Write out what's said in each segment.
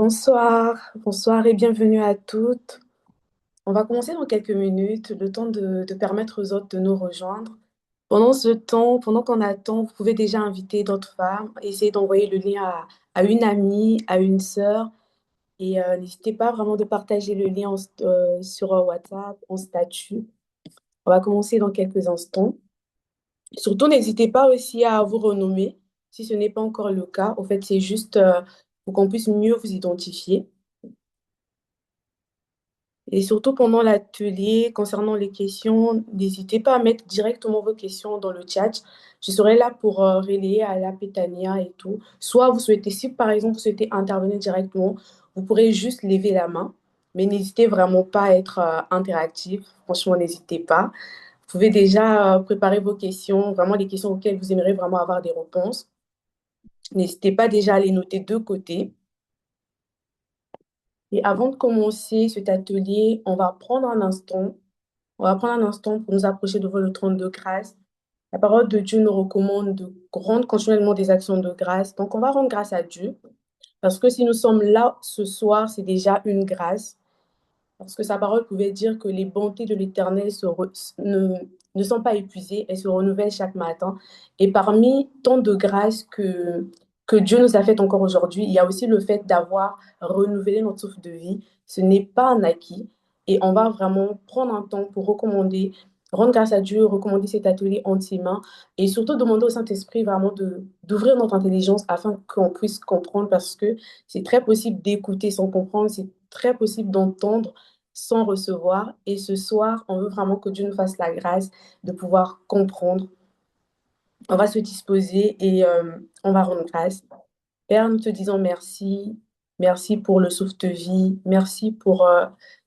Bonsoir, bonsoir et bienvenue à toutes. On va commencer dans quelques minutes, le temps de permettre aux autres de nous rejoindre. Pendant ce temps, pendant qu'on attend, vous pouvez déjà inviter d'autres femmes, essayer d'envoyer le lien à une amie, à une sœur, et n'hésitez pas vraiment de partager le lien sur WhatsApp, en statut. On va commencer dans quelques instants. Surtout, n'hésitez pas aussi à vous renommer, si ce n'est pas encore le cas. En fait, c'est juste pour qu'on puisse mieux vous identifier. Et surtout pendant l'atelier, concernant les questions, n'hésitez pas à mettre directement vos questions dans le chat. Je serai là pour relayer à la Pétania et tout. Soit vous souhaitez, si par exemple vous souhaitez intervenir directement, vous pourrez juste lever la main. Mais n'hésitez vraiment pas à être interactif. Franchement, n'hésitez pas. Vous pouvez déjà préparer vos questions, vraiment les questions auxquelles vous aimeriez vraiment avoir des réponses. N'hésitez pas déjà à les noter de côté. Et avant de commencer cet atelier, on va prendre un instant pour nous approcher devant le trône de grâce. La parole de Dieu nous recommande de rendre continuellement des actions de grâce. Donc, on va rendre grâce à Dieu parce que si nous sommes là ce soir, c'est déjà une grâce. Parce que sa parole pouvait dire que les bontés de l'Éternel ne sont pas épuisées, elles se renouvellent chaque matin. Et parmi tant de grâces que Dieu nous a faites encore aujourd'hui, il y a aussi le fait d'avoir renouvelé notre souffle de vie. Ce n'est pas un acquis. Et on va vraiment prendre un temps pour recommander, rendre grâce à Dieu, recommander cet atelier entre ses mains et surtout demander au Saint-Esprit vraiment d'ouvrir notre intelligence afin qu'on puisse comprendre parce que c'est très possible d'écouter sans comprendre, c'est très possible d'entendre sans recevoir. Et ce soir, on veut vraiment que Dieu nous fasse la grâce de pouvoir comprendre. On va se disposer et on va rendre grâce. Père, nous te disons merci. Merci pour le souffle de vie. Merci pour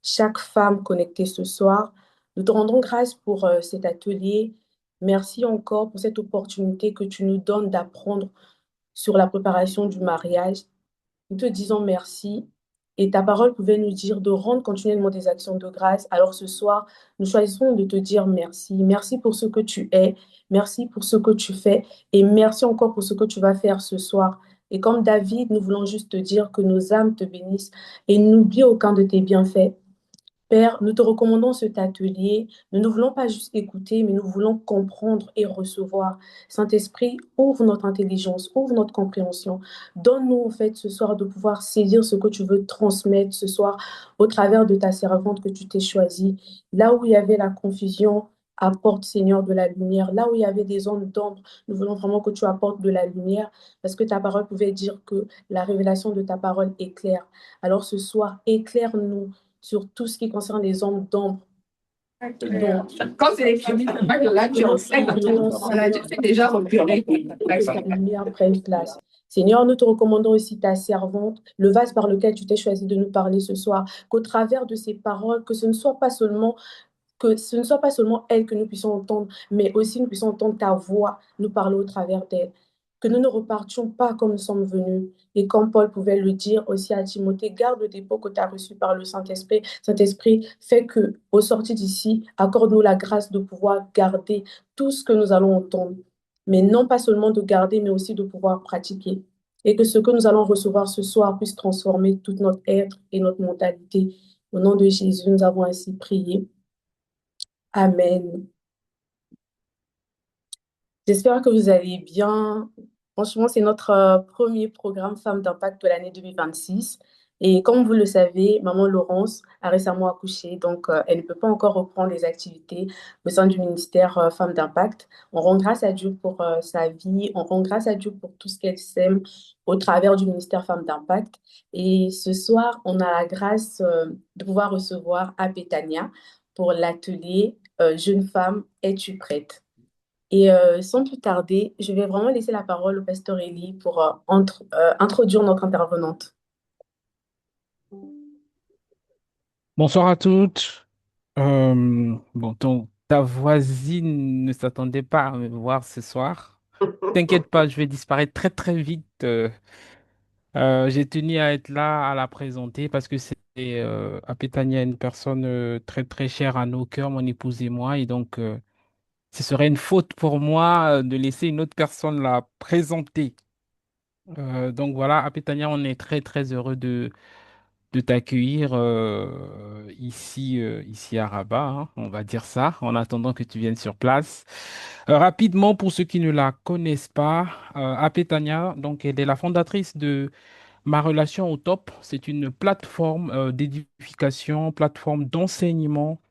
chaque femme connectée ce soir. Nous te rendons grâce pour cet atelier. Merci encore pour cette opportunité que tu nous donnes d'apprendre sur la préparation du mariage. Nous te disons merci. Et ta parole pouvait nous dire de rendre continuellement des actions de grâce. Alors ce soir, nous choisissons de te dire merci. Merci pour ce que tu es. Merci pour ce que tu fais. Et merci encore pour ce que tu vas faire ce soir. Et comme David, nous voulons juste te dire que nos âmes te bénissent et n'oublie aucun de tes bienfaits. Père, nous te recommandons cet atelier. Nous ne voulons pas juste écouter, mais nous voulons comprendre et recevoir. Saint-Esprit, ouvre notre intelligence, ouvre notre compréhension. Donne-nous, en fait, ce soir de pouvoir saisir ce que tu veux transmettre ce soir au travers de ta servante que tu t'es choisie. Là où il y avait la confusion, apporte, Seigneur, de la lumière. Là où il y avait des zones d'ombre, nous voulons vraiment que tu apportes de la lumière parce que ta parole pouvait dire que la révélation de ta parole est claire. Alors ce soir, éclaire-nous sur tout ce qui concerne les ombres d'ombre. Donc, Quand c'est écrit, c'est pas que là, tu enseignes, là, tu fais déjà repérer. la lumière prenne place. Seigneur, nous te recommandons aussi ta servante, le vase par lequel tu t'es choisi de nous parler ce soir, qu'au travers de ces paroles, que ce ne soit pas seulement elle que nous puissions entendre, mais aussi nous puissions entendre ta voix nous parler au travers d'elle. Que nous ne repartions pas comme nous sommes venus. Et comme Paul pouvait le dire aussi à Timothée, garde le dépôt que tu as reçu par le Saint-Esprit. Saint-Esprit, fait que, au sortir d'ici, accorde-nous la grâce de pouvoir garder tout ce que nous allons entendre. Mais non pas seulement de garder, mais aussi de pouvoir pratiquer. Et que ce que nous allons recevoir ce soir puisse transformer tout notre être et notre mentalité. Au nom de Jésus, nous avons ainsi prié. Amen. J'espère que vous allez bien. Franchement, c'est notre premier programme Femmes d'Impact de l'année 2026. Et comme vous le savez, maman Laurence a récemment accouché, donc elle ne peut pas encore reprendre les activités au sein du ministère Femmes d'Impact. On rend grâce à Dieu pour sa vie, on rend grâce à Dieu pour tout ce qu'elle sème au travers du ministère Femmes d'Impact. Et ce soir, on a la grâce de pouvoir recevoir Apetania pour l'atelier Jeune femme, es-tu prête? Et sans plus tarder, je vais vraiment laisser la parole au pasteur Elie pour introduire notre intervenante. Bonsoir à toutes. Bon, ta voisine ne s'attendait pas à me voir ce soir. T'inquiète pas, je vais disparaître très très vite. J'ai tenu à être là à la présenter parce que c'est Apetania, une personne très très chère à nos cœurs, mon épouse et moi, et donc ce serait une faute pour moi de laisser une autre personne la présenter. Donc voilà, à Pétania, on est très très heureux de t'accueillir ici à Rabat, hein, on va dire ça, en attendant que tu viennes sur place. Rapidement, pour ceux qui ne la connaissent pas, Apetania, donc elle est la fondatrice de Ma Relation au Top. C'est une plateforme d'édification, plateforme d'enseignement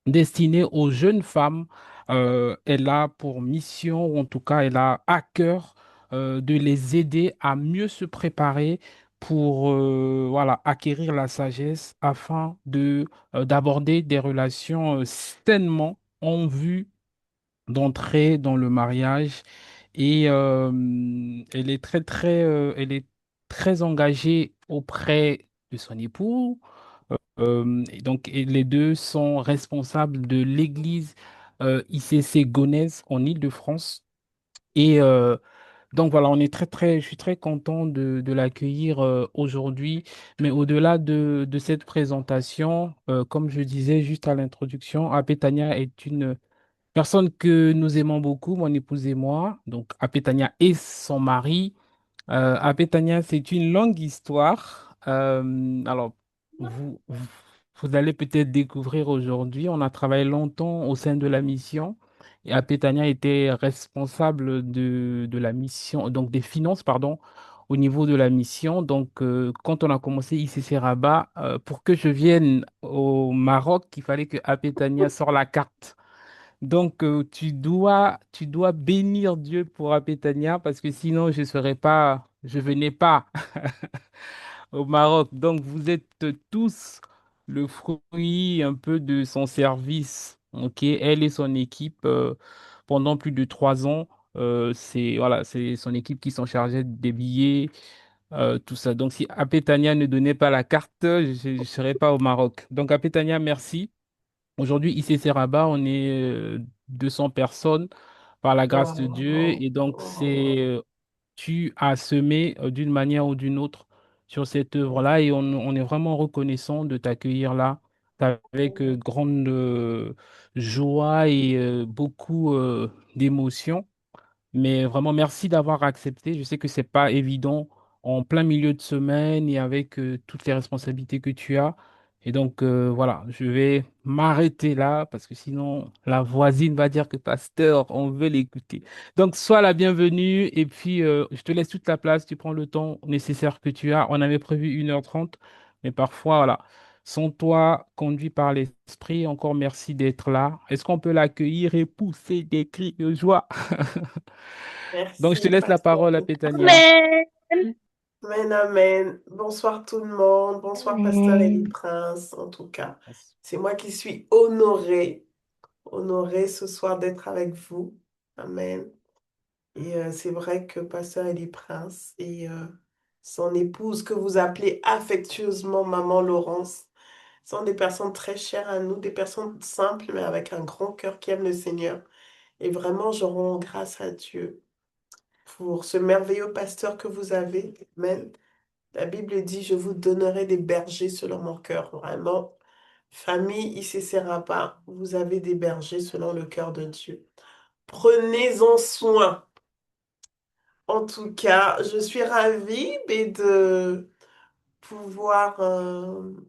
destinée aux jeunes femmes. Elle a pour mission, ou en tout cas, elle a à cœur de les aider à mieux se préparer pour voilà, acquérir la sagesse afin d'aborder des relations sainement en vue d'entrer dans le mariage. Et elle est très engagée auprès de son époux. Et donc, et les deux sont responsables de l'église ICC Gonesse en Île-de-France. Et donc voilà, je suis très content de l'accueillir aujourd'hui. Mais au-delà de cette présentation, comme je disais juste à l'introduction, Apetania est une personne que nous aimons beaucoup, mon épouse et moi. Donc Apetania et son mari. Apetania, c'est une longue histoire. Alors, vous allez peut-être découvrir aujourd'hui, on a travaillé longtemps au sein de la mission et Apetania était responsable de la mission, donc des finances, pardon, au niveau de la mission. Donc, quand on a commencé ICC Rabat, pour que je vienne au Maroc, il fallait que Apetania sorte la carte. Donc, tu dois bénir Dieu pour Apétania parce que sinon, je venais pas au Maroc. Donc, vous êtes tous le fruit un peu de son service. Ok, elle et son équipe pendant plus de 3 ans. C'est son équipe qui s'en chargeait des billets, tout ça. Donc, si Apétania ne donnait pas la carte, je ne serais pas au Maroc. Donc, Apétania, merci. Aujourd'hui, ICC Rabat, on est 200 personnes par la grâce de Dieu. Oh, Et donc, oh, tu as semé d'une manière ou d'une autre sur cette œuvre-là. Et on est vraiment reconnaissant de t'accueillir là avec grande joie et beaucoup d'émotion. Mais vraiment, merci d'avoir accepté. Je sais que c'est pas évident en plein milieu de semaine et avec toutes les responsabilités que tu as. Et donc, voilà, je vais m'arrêter là parce que sinon, la voisine va dire que pasteur, on veut l'écouter. Donc, sois la bienvenue et puis je te laisse toute la place. Tu prends le temps nécessaire que tu as. On avait prévu 1h30, mais parfois, voilà. Sans toi, conduit par l'esprit, encore merci d'être là. Est-ce qu'on peut l'accueillir et pousser des cris de joie? Donc, je te merci, laisse la Pasteur. parole à Pétania. Amen. Amen, amen. Bonsoir tout le monde. Bonsoir, Pasteur Elie Prince, en tout cas. C'est moi qui suis honorée ce soir d'être avec vous. Amen. Et c'est vrai que Pasteur Elie Prince et son épouse, que vous appelez affectueusement Maman Laurence, sont des personnes très chères à nous, des personnes simples, mais avec un grand cœur qui aiment le Seigneur. Et vraiment, je rends grâce à Dieu pour ce merveilleux pasteur que vous avez. Amen. La Bible dit, je vous donnerai des bergers selon mon cœur. Vraiment, famille ICC Rabat, vous avez des bergers selon le cœur de Dieu. Prenez-en soin. En tout cas, je suis ravie de pouvoir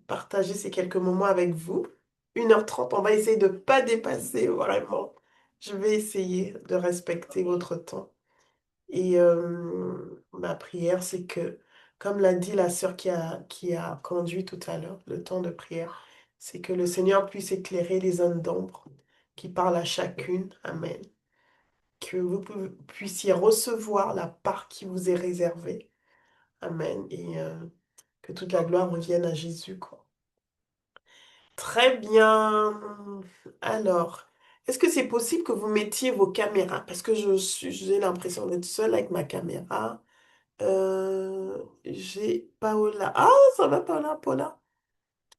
partager ces quelques moments avec vous. 1h30, on va essayer de ne pas dépasser, vraiment. Je vais essayer de respecter votre temps. Et ma prière, c'est que, comme l'a dit la sœur qui a conduit tout à l'heure, le temps de prière, c'est que le Seigneur puisse éclairer les zones d'ombre qui parlent à chacune. Amen. Que vous puissiez recevoir la part qui vous est réservée. Amen. Et que toute la gloire revienne à Jésus, quoi. Très bien. Alors, est-ce que c'est possible que vous mettiez vos caméras? Parce que j'ai l'impression d'être seule avec ma caméra. J'ai Paola. Ah, ça va, Paola, Paola.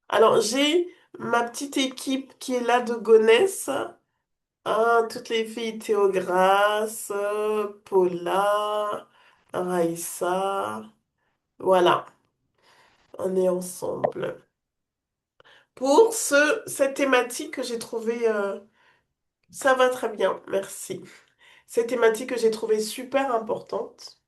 Alors, j'ai ma petite équipe qui est là de Gonesse. Ah, toutes les filles, Théograce, Paula, Raïssa. Voilà, on est ensemble. Pour cette thématique que j'ai trouvée, ça va très bien, merci. Cette thématique que j'ai trouvée super importante.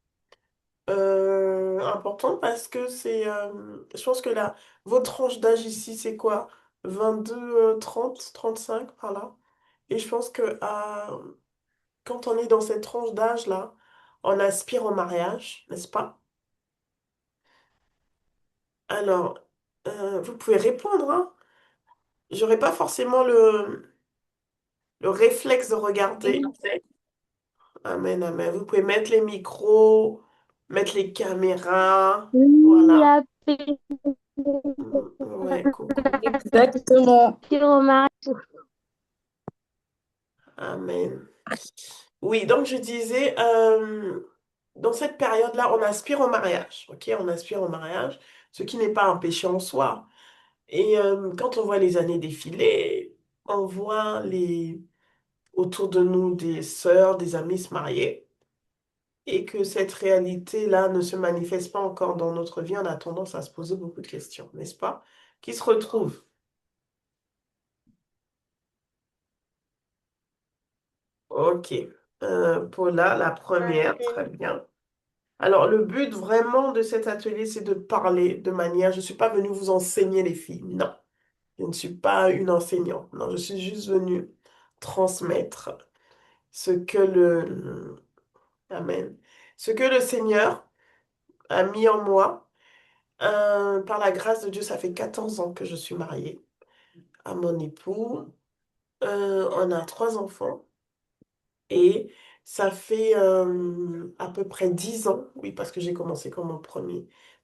Important parce que je pense que là, votre tranche d'âge ici, c'est quoi? 22, 30, 35 par là. Et je pense que quand on est dans cette tranche d'âge-là, on aspire au mariage, n'est-ce pas? Alors, vous pouvez répondre, hein? J'aurais pas forcément le réflexe de regarder. Amen, amen. Vous pouvez mettre les micros, mettre les caméras. Oui, Voilà. la paix, Ouais, coucou. Exactement. Amen. Oui, donc je disais, dans cette période-là, on aspire au mariage. OK? On aspire au mariage, ce qui n'est pas un péché en soi. Et quand on voit les années défiler, on voit autour de nous des sœurs, des amis se marier. Et que cette réalité-là ne se manifeste pas encore dans notre vie, on a tendance à se poser beaucoup de questions, n'est-ce pas? Qui se retrouvent. OK. Paula, la première, très bien. Alors, le but vraiment de cet atelier, c'est de parler de manière, je ne suis pas venue vous enseigner les filles, non. Je ne suis pas une enseignante, non, je suis juste venue transmettre ce que Amen, ce que le Seigneur a mis en moi. Par la grâce de Dieu, ça fait 14 ans que je suis mariée à mon époux. On a 3 enfants et ça fait à peu près 10 ans, oui, parce que j'ai commencé comme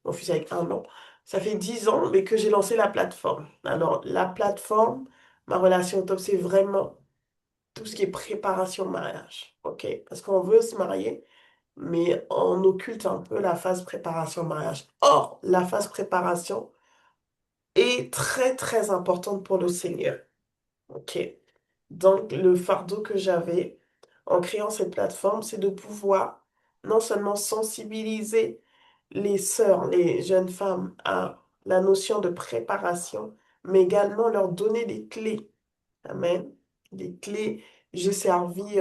mon fils avec 1 an. Ça fait 10 ans, mais que j'ai lancé la plateforme. Alors, la plateforme, ma relation au top, c'est vraiment tout ce qui est préparation au mariage. OK? Parce qu'on veut se marier, mais on occulte un peu la phase préparation au mariage. Or, la phase préparation, est très, très importante pour le Seigneur. OK. Donc, le fardeau que j'avais en créant cette plateforme, c'est de pouvoir non seulement sensibiliser les sœurs, les jeunes femmes à la notion de préparation, mais également leur donner des clés. Amen. Des clés. J'ai servi,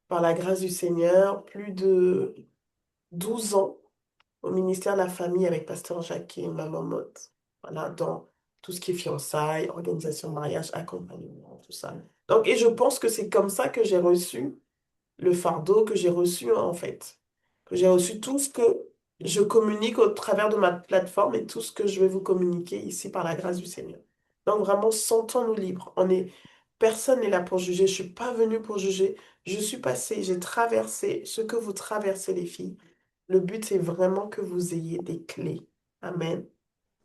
par la grâce du Seigneur, plus de 12 ans au ministère de la Famille avec Pasteur Jacques et Maman Motte. Voilà, dans tout ce qui est fiançailles, organisation de mariage, accompagnement, tout ça. Donc, et je pense que c'est comme ça que j'ai reçu le fardeau, que j'ai reçu en fait. Que j'ai reçu tout ce que je communique au travers de ma plateforme et tout ce que je vais vous communiquer ici par la grâce du Seigneur. Donc vraiment, sentons-nous libres. Personne n'est là pour juger. Je ne suis pas venue pour juger. Je suis passée, j'ai traversé ce que vous traversez, les filles. Le but, c'est vraiment que vous ayez des clés. Amen.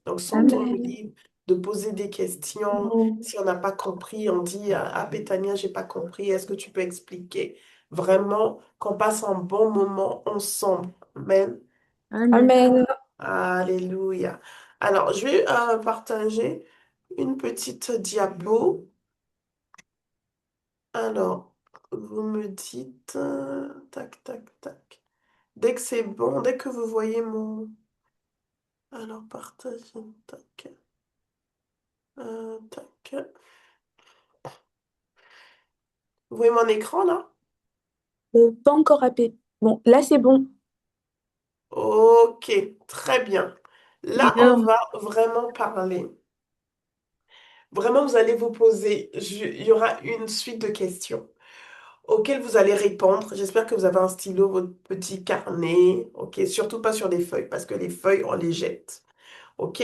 Donc, sentons-nous Amen. libres de poser des questions. Si on n'a pas compris, on dit à Pétania, j'ai pas compris, est-ce que tu peux expliquer? Vraiment, qu'on passe un bon moment ensemble. Amen. Amen. Amen. Alléluia. Alors, je vais partager une petite diapo. Alors, vous me dites, tac, tac, tac. Dès que c'est bon, dès que vous voyez mon... Alors, partager, tac, tac. Vous voyez mon écran là? Pas encore appelé. Bon, là, c'est bon. Ok, très bien. Là, on Bien. va vraiment parler. Vraiment, vous allez vous poser, il y aura une suite de questions auxquelles vous allez répondre. J'espère que vous avez un stylo, votre petit carnet. Ok, surtout pas sur des feuilles, parce que les feuilles, on les jette. Ok?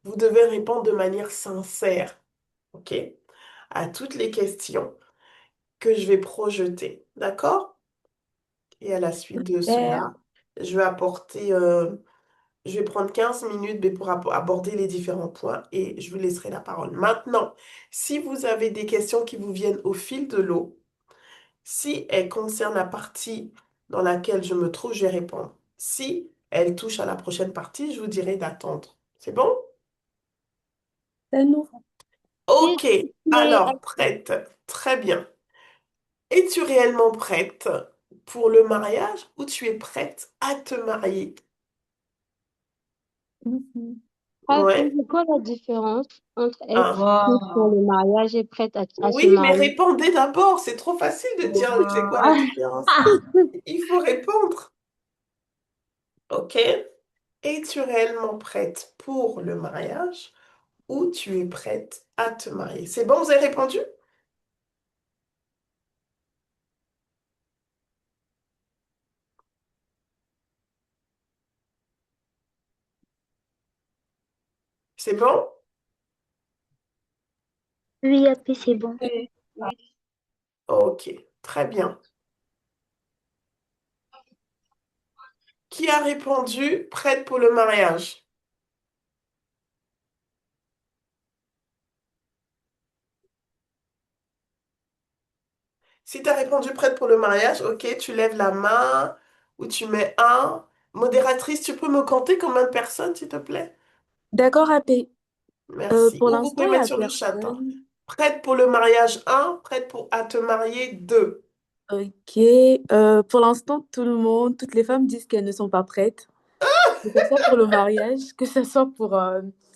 Vous devez répondre de manière sincère. Ok? À toutes les questions que je vais projeter. D'accord? Et à la suite de Euh, cela, je vais apporter, je vais prendre 15 minutes mais pour aborder les différents points et je vous laisserai la parole. Maintenant, si vous avez des questions qui vous viennent au fil de l'eau, si elles concernent la partie dans laquelle je me trouve, je vais répondre. Si elles touchent à la prochaine partie, je vous dirai d'attendre. C'est bon? c'est nous. S'il Ok, te plaît. alors prête. Très bien. Es-tu réellement prête pour le mariage ou tu es prête à te marier? Mhm. Ouais. C'est quoi la différence entre être Ah. prête pour Wow. le mariage et prête à se Oui, mais marier? répondez d'abord. C'est trop facile de dire c'est quoi la Wow. différence. Il faut répondre. Ok? Es-tu réellement prête pour le mariage ou tu es prête à te marier? C'est bon, vous avez répondu? C'est bon? Oui, après, c'est bon. Oui, oui. Ok, très bien. Qui a répondu prête pour le mariage? Si tu as répondu prête pour le mariage, ok, tu lèves la main ou tu mets un. Modératrice, tu peux me compter combien de personnes, s'il te plaît? D'accord, AP. Merci. Pour Ou vous l'instant, pouvez il n'y mettre a sur le chat, hein. personne. Prête pour le mariage un, prête pour à te marier 2. Ok. Pour l'instant, tout le monde, toutes les femmes disent qu'elles ne sont pas prêtes, que ce soit pour le mariage, que ce soit pour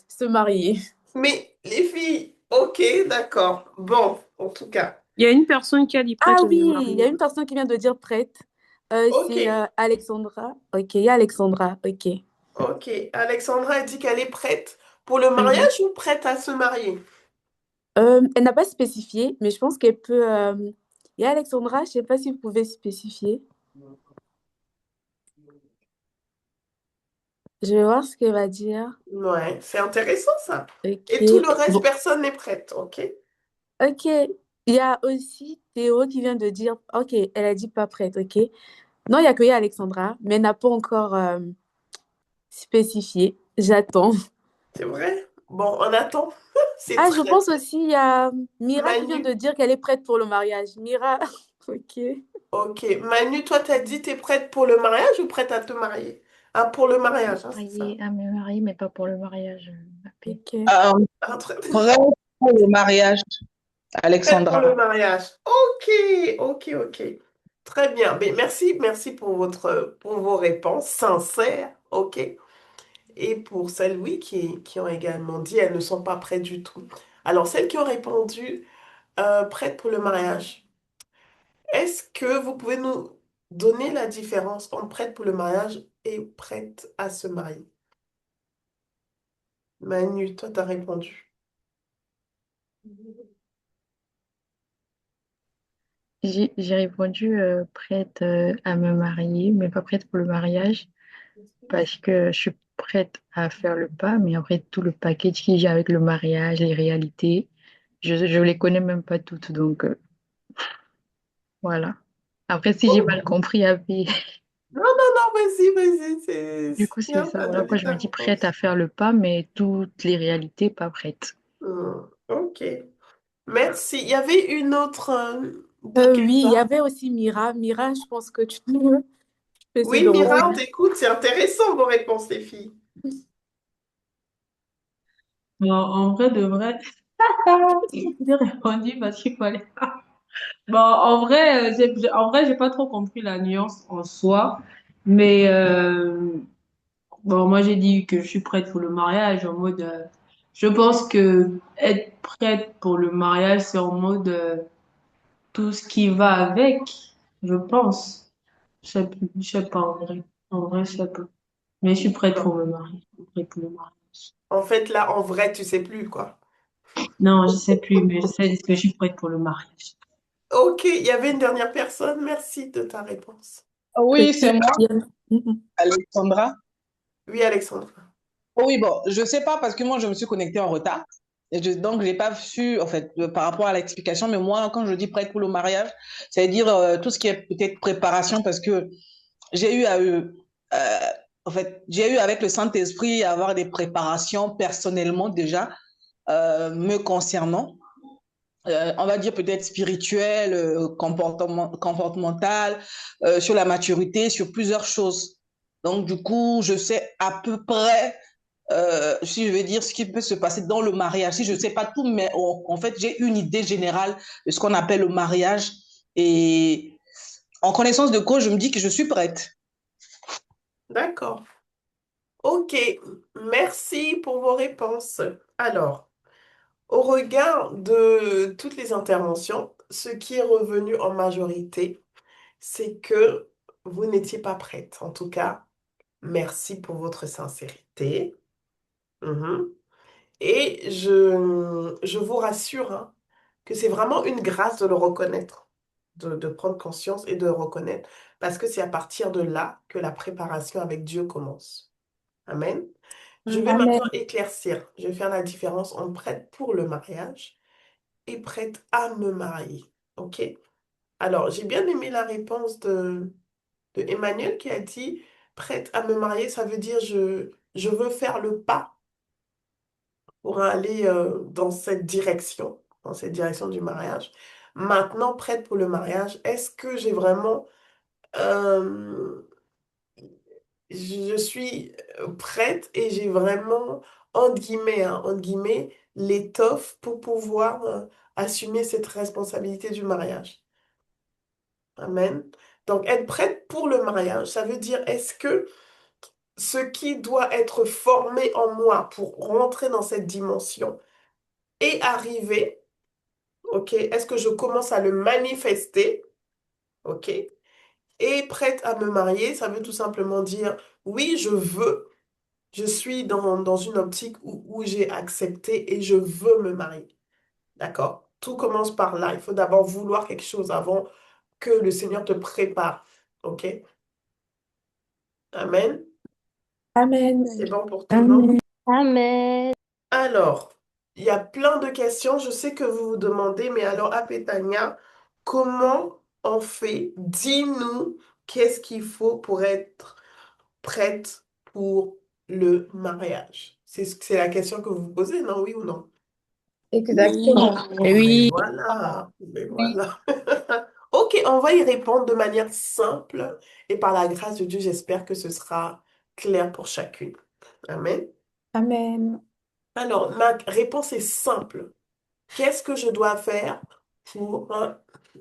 se marier. Mais les filles, ok, d'accord. Bon, en tout cas. Il y a une personne qui a dit Ah prête, elle oui, est il y a mariée. une personne qui vient de dire prête. Ok, C'est Alexandra. Ok, il y a Alexandra. Ok. ok. Alexandra a dit qu'elle est prête pour le Mhm. mariage ou prête à se marier? Elle n'a pas spécifié, mais je pense qu'elle peut. Il y a Alexandra, je ne sais pas si vous pouvez spécifier. Je vais voir ce qu'elle va dire. Ouais, c'est intéressant ça. Et tout Ok. le reste, Bon, personne n'est prête, ok? ok. Il y a aussi Théo qui vient de dire. Ok, elle a dit pas prête. Ok. Non, il y a que Alexandra, mais elle n'a pas encore spécifié. J'attends. C'est vrai? Bon, on attend. C'est Ah, je très pense aussi, il y a Mira qui vient Manu. de dire qu'elle est prête pour le mariage. Mira, ok. Ok. Manu, toi, t'as dit t'es prête pour le mariage ou prête à te marier? Ah, pour le mariage, hein, c'est ça. Mariée, à me marier, mais pas pour le mariage, ma paix. Ok. Ah, Prêt pour le mariage, prête pour le Alexandra. mariage. Ok, ok, ok. Très bien. Mais merci, merci pour pour vos réponses sincères, ok? Et pour celles, oui, qui ont également dit elles ne sont pas prêtes du tout. Alors, celles qui ont répondu prêtes pour le mariage. Est-ce que vous pouvez nous donner la différence entre prête pour le mariage et prête à se marier? Manu, toi, t'as répondu. J'ai répondu prête à me marier, mais pas prête pour le mariage, parce que je suis prête à faire le pas, mais après tout le package qui vient avec le mariage, les réalités, je les connais même pas toutes, donc voilà. Après, si j'ai mal Oh, compris, après, non, non, non, vas-y, vas-y, du c'est coup, c'est bien, ça. t'as Voilà pourquoi donné je ta me dis prête à réponse. faire le pas, mais toutes les réalités, pas prête. Ok, merci. Il y avait une autre de quelle Oui, il y part? avait aussi Mira. Mira, je pense que tu peux essayer Oui, de Mira, on reprendre. t'écoute, c'est intéressant vos réponses, les filles. Bon, en vrai, de vrai, j'ai répondu parce qu'il fallait. Bon, en vrai, en vrai, j'ai pas trop compris la nuance en soi, mais bon, moi j'ai dit que je suis prête pour le mariage en mode, je pense que être prête pour le mariage, c'est en mode tout ce qui va avec, je pense. Je sais pas en vrai, je sais pas. Mais je suis prête Non. pour me marier, je suis prête pour le mariage. En fait, là, en vrai, tu sais plus, quoi. Non, je sais plus, mais je sais que je suis prête pour le mariage. Ok, il y avait une dernière personne. Merci de ta réponse. Oui, c'est Ok. moi, Mhm. Alexandra. Oui, Alexandra. Oh oui, bon, je sais pas parce que moi, je me suis connectée en retard. Donc, j'ai pas su, en fait, par rapport à l'explication. Mais moi, quand je dis prête pour le mariage, c'est-à-dire tout ce qui est peut-être préparation parce que j'ai eu en fait, j'ai eu avec le Saint-Esprit à avoir des préparations personnellement déjà me concernant. On va dire peut-être spirituel, comportemental, sur la maturité, sur plusieurs choses. Donc, du coup, je sais à peu près, si je veux dire, ce qui peut se passer dans le mariage. Si je ne sais pas tout, mais en fait, j'ai une idée générale de ce qu'on appelle le mariage. Et en connaissance de cause, je me dis que je suis prête. D'accord. Ok, merci pour vos réponses. Alors, au regard de toutes les interventions, ce qui est revenu en majorité, c'est que vous n'étiez pas prête. En tout cas, Merci pour votre sincérité. Mhm. Et je vous rassure, hein, que c'est vraiment une grâce de le reconnaître, de prendre conscience et de le reconnaître, parce que c'est à partir de là que la préparation avec Dieu commence. Amen. Je vais Amen. maintenant éclaircir, je vais faire la différence entre prête pour le mariage et prête à me marier. OK? Alors, j'ai bien aimé la réponse de Emmanuel qui a dit, prête à me marier, ça veut dire je veux faire le pas pour aller dans cette direction du mariage. Maintenant, prête pour le mariage, est-ce que j'ai vraiment, euh, je suis prête et j'ai vraiment, entre guillemets, l'étoffe pour pouvoir assumer cette responsabilité du mariage. Amen. Donc, être prête pour le mariage, ça veut dire, est-ce que ce qui doit être formé en moi pour rentrer dans cette dimension est arrivé? OK? Est-ce que je commence à le manifester? OK? Et prête à me marier, ça veut tout simplement dire, oui, je suis dans une optique où j'ai accepté et je veux me marier. D'accord? Tout commence par là. Il faut d'abord vouloir quelque chose avant que le Seigneur te prépare. OK? Amen. Amen. C'est bon pour tout le monde? Amen. Amen. Alors, il y a plein de questions. Je sais que vous vous demandez, mais alors, Apetania, comment on fait? Dis-nous qu'est-ce qu'il faut pour être prête pour le mariage. C'est la question que vous vous posez, non? Oui ou non? Exactement. Mais Oui. voilà, mais Oui. voilà. Ok, on va y répondre de manière simple et par la grâce de Dieu, j'espère que ce sera clair pour chacune. Amen. Amen. Alors, ma réponse est simple. Qu'est-ce que je dois faire pour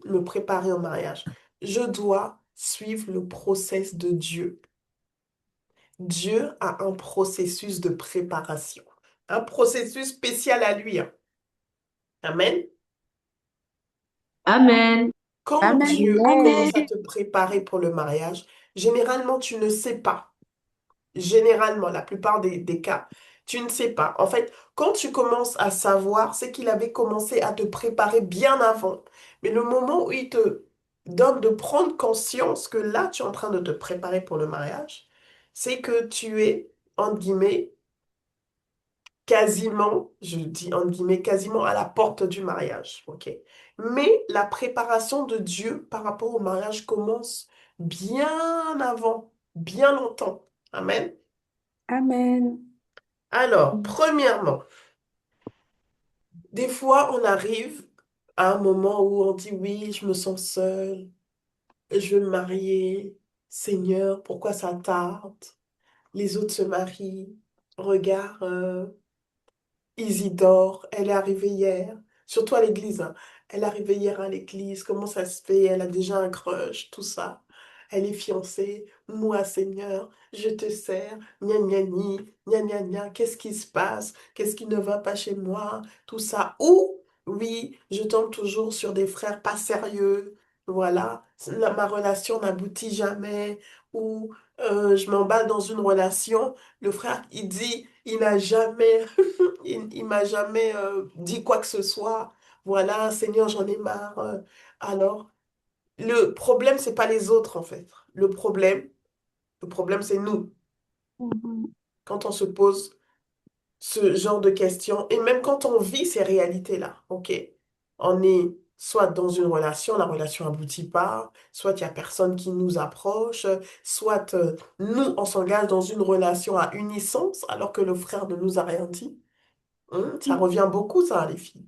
me préparer au mariage? Je dois suivre le process de Dieu. Dieu a un processus de préparation, un processus spécial à lui, hein. Amen. Amen. Quand Amen. Dieu Amen. commence à te préparer pour le mariage, généralement, tu ne sais pas. Généralement, la plupart des cas, tu ne sais pas. En fait, quand tu commences à savoir, c'est qu'il avait commencé à te préparer bien avant. Mais le moment où il te donne de prendre conscience que là, tu es en train de te préparer pour le mariage, c'est que tu es, entre guillemets, quasiment, je dis entre guillemets, quasiment à la porte du mariage, ok? Mais la préparation de Dieu par rapport au mariage commence bien avant, bien longtemps. Amen. Amen. Alors, premièrement, des fois, on arrive à un moment où on dit, oui, je me sens seule, je veux me marier. Seigneur, pourquoi ça tarde? Les autres se marient. Regarde, Isidore, elle est arrivée hier, surtout à l'église, hein. Elle est arrivée hier à l'église, comment ça se fait? Elle a déjà un crush, tout ça. Elle est fiancée. Moi, Seigneur, je te sers. Gna gna ni, gna gna gna. Qu'est-ce qui se passe? Qu'est-ce qui ne va pas chez moi? Tout ça. Ou, oui, je tombe toujours sur des frères pas sérieux. Voilà, ma relation n'aboutit jamais. Ou je m'emballe dans une relation. Le frère, il dit, il n'a jamais il m'a jamais dit quoi que ce soit. Voilà, Seigneur, j'en ai marre. Alors, le problème, c'est pas les autres, en fait. Le problème, c'est nous. Mhm. Quand on se pose ce genre de questions, et même quand on vit ces réalités-là, OK? On est soit dans une relation, la relation aboutit pas, soit il y a personne qui nous approche, soit nous, on s'engage dans une relation à unisson, alors que le frère ne nous a rien dit. Ça revient beaucoup, ça, les filles.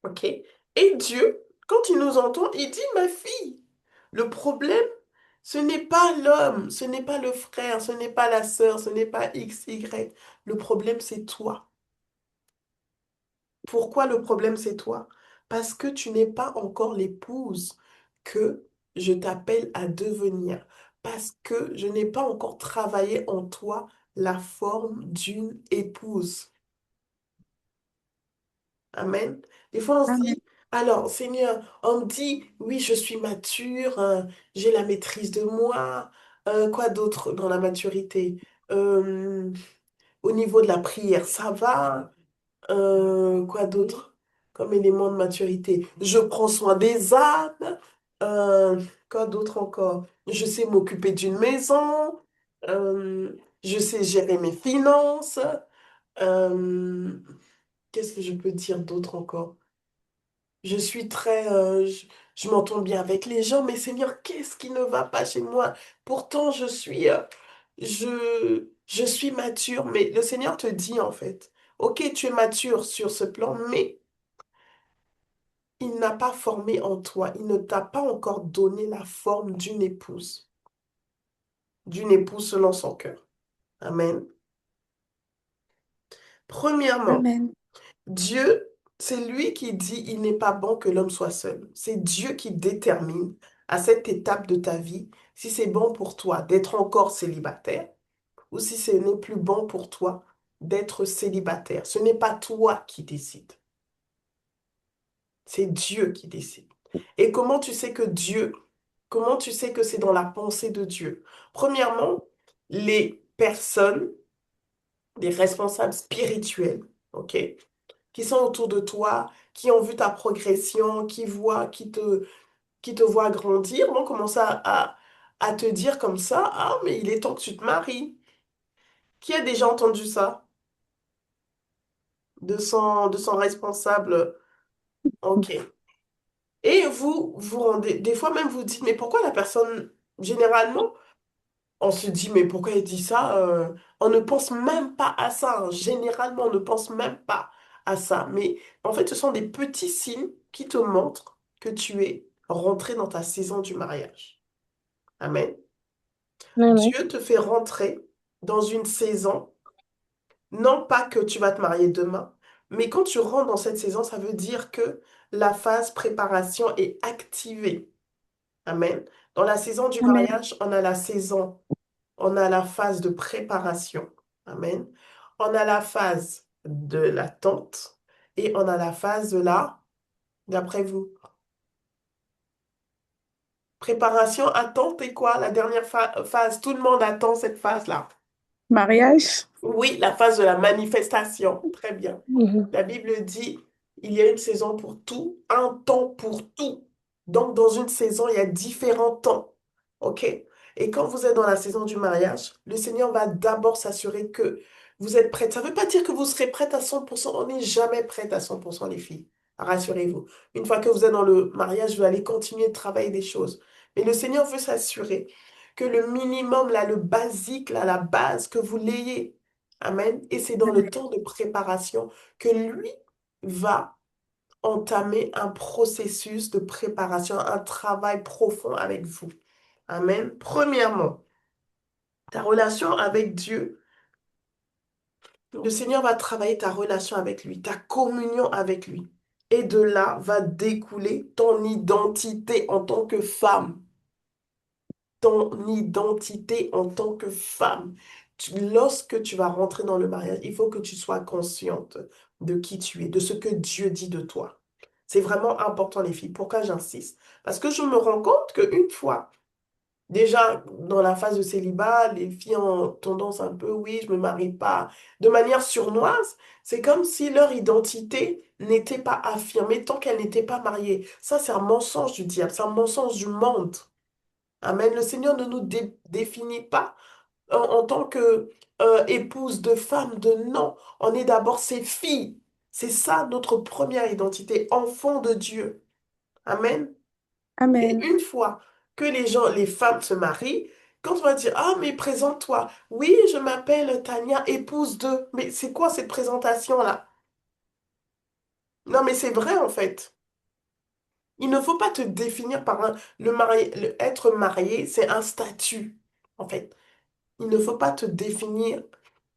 OK? Et Dieu, quand il nous entend, il dit, ma fille, le problème, ce n'est pas l'homme, ce n'est pas le frère, ce n'est pas la sœur, ce n'est pas X, Y. Le problème, c'est toi. Pourquoi le problème, c'est toi? Parce que tu n'es pas encore l'épouse que je t'appelle à devenir. Parce que je n'ai pas encore travaillé en toi la forme d'une épouse. Amen. Des fois, on se Amen. dit, alors, Seigneur, on me dit, oui, je suis mature, j'ai la maîtrise de moi, Quoi d'autre dans la maturité? Euh, Au niveau de la prière, ça va? Quoi d'autre comme élément de maturité? Je prends soin des âmes. Euh, Quoi d'autre encore? Je sais m'occuper d'une maison. Euh, je sais gérer mes finances. Euh, Qu'est-ce que je peux dire d'autre encore? Je suis je m'entends bien avec les gens, mais Seigneur, qu'est-ce qui ne va pas chez moi? Pourtant, je suis mature, mais le Seigneur te dit en fait, ok, tu es mature sur ce plan, mais il n'a pas formé en toi, il ne t'a pas encore donné la forme d'une épouse selon son cœur. Amen. Premièrement, Amen. Dieu, c'est lui qui dit, il n'est pas bon que l'homme soit seul. C'est Dieu qui détermine à cette étape de ta vie si c'est bon pour toi d'être encore célibataire ou si ce n'est plus bon pour toi d'être célibataire. Ce n'est pas toi qui décides, c'est Dieu qui décide. Et comment tu sais que c'est dans la pensée de Dieu? Premièrement, les personnes, les responsables spirituels, ok? Qui sont autour de toi, qui ont vu ta progression, qui te voient grandir, vont commencer à te dire comme ça, ah, mais il est temps que tu te maries. Qui a déjà entendu ça de son responsable? Ok. Et vous rendez, des fois même vous dites, mais pourquoi la personne, généralement, on se dit, mais pourquoi il dit ça? On ne pense même pas à ça, hein. Généralement, on ne pense même pas à ça. Mais en fait, ce sont des petits signes qui te montrent que tu es rentré dans ta saison du mariage. Amen. Amen. Dieu te fait rentrer dans une saison, non pas que tu vas te marier demain, mais quand tu rentres dans cette saison, ça veut dire que la phase préparation est activée. Amen. Dans la saison du Amen. mariage, on a la phase de préparation. Amen. On a la phase de l'attente et on a la phase de d'après vous, préparation, attente et quoi? La dernière phase, tout le monde attend cette phase-là. Mariage. Oui, la phase de la manifestation. Très bien. Mhm. La Bible dit, il y a une saison pour tout, un temps pour tout. Donc, dans une saison, il y a différents temps. OK? Et quand vous êtes dans la saison du mariage, le Seigneur va d'abord s'assurer que vous êtes prête. Ça ne veut pas dire que vous serez prête à 100%. On n'est jamais prête à 100%, les filles. Rassurez-vous. Une fois que vous êtes dans le mariage, vous allez continuer de travailler des choses. Mais le Seigneur veut s'assurer que le minimum, là, le basique, là, la base, que vous l'ayez. Amen. Et c'est dans le temps de préparation que lui va entamer un processus de préparation, un travail profond avec vous. Amen. Premièrement, ta relation avec Dieu, le Seigneur va travailler ta relation avec lui, ta communion avec lui. Et de là va découler ton identité en tant que femme. Ton identité en tant que femme. Lorsque tu vas rentrer dans le mariage, il faut que tu sois consciente de qui tu es, de ce que Dieu dit de toi. C'est vraiment important, les filles. Pourquoi j'insiste? Parce que je me rends compte qu'une fois, déjà dans la phase de célibat, les filles ont tendance un peu, oui, je me marie pas, de manière sournoise. C'est comme si leur identité n'était pas affirmée tant qu'elles n'étaient pas mariées. Ça, c'est un mensonge du diable, c'est un mensonge du monde. Amen. Le Seigneur ne nous définit pas en tant que épouse de femme de non. On est d'abord ses filles. C'est ça notre première identité, enfant de Dieu. Amen. Et Amen. une fois que les femmes se marient, quand on va dire, ah, mais présente-toi. Oui, je m'appelle Tania, épouse de. Mais c'est quoi cette présentation-là? Non, mais c'est vrai en fait. Il ne faut pas te définir par être marié, c'est un statut, en fait. Il ne faut pas te définir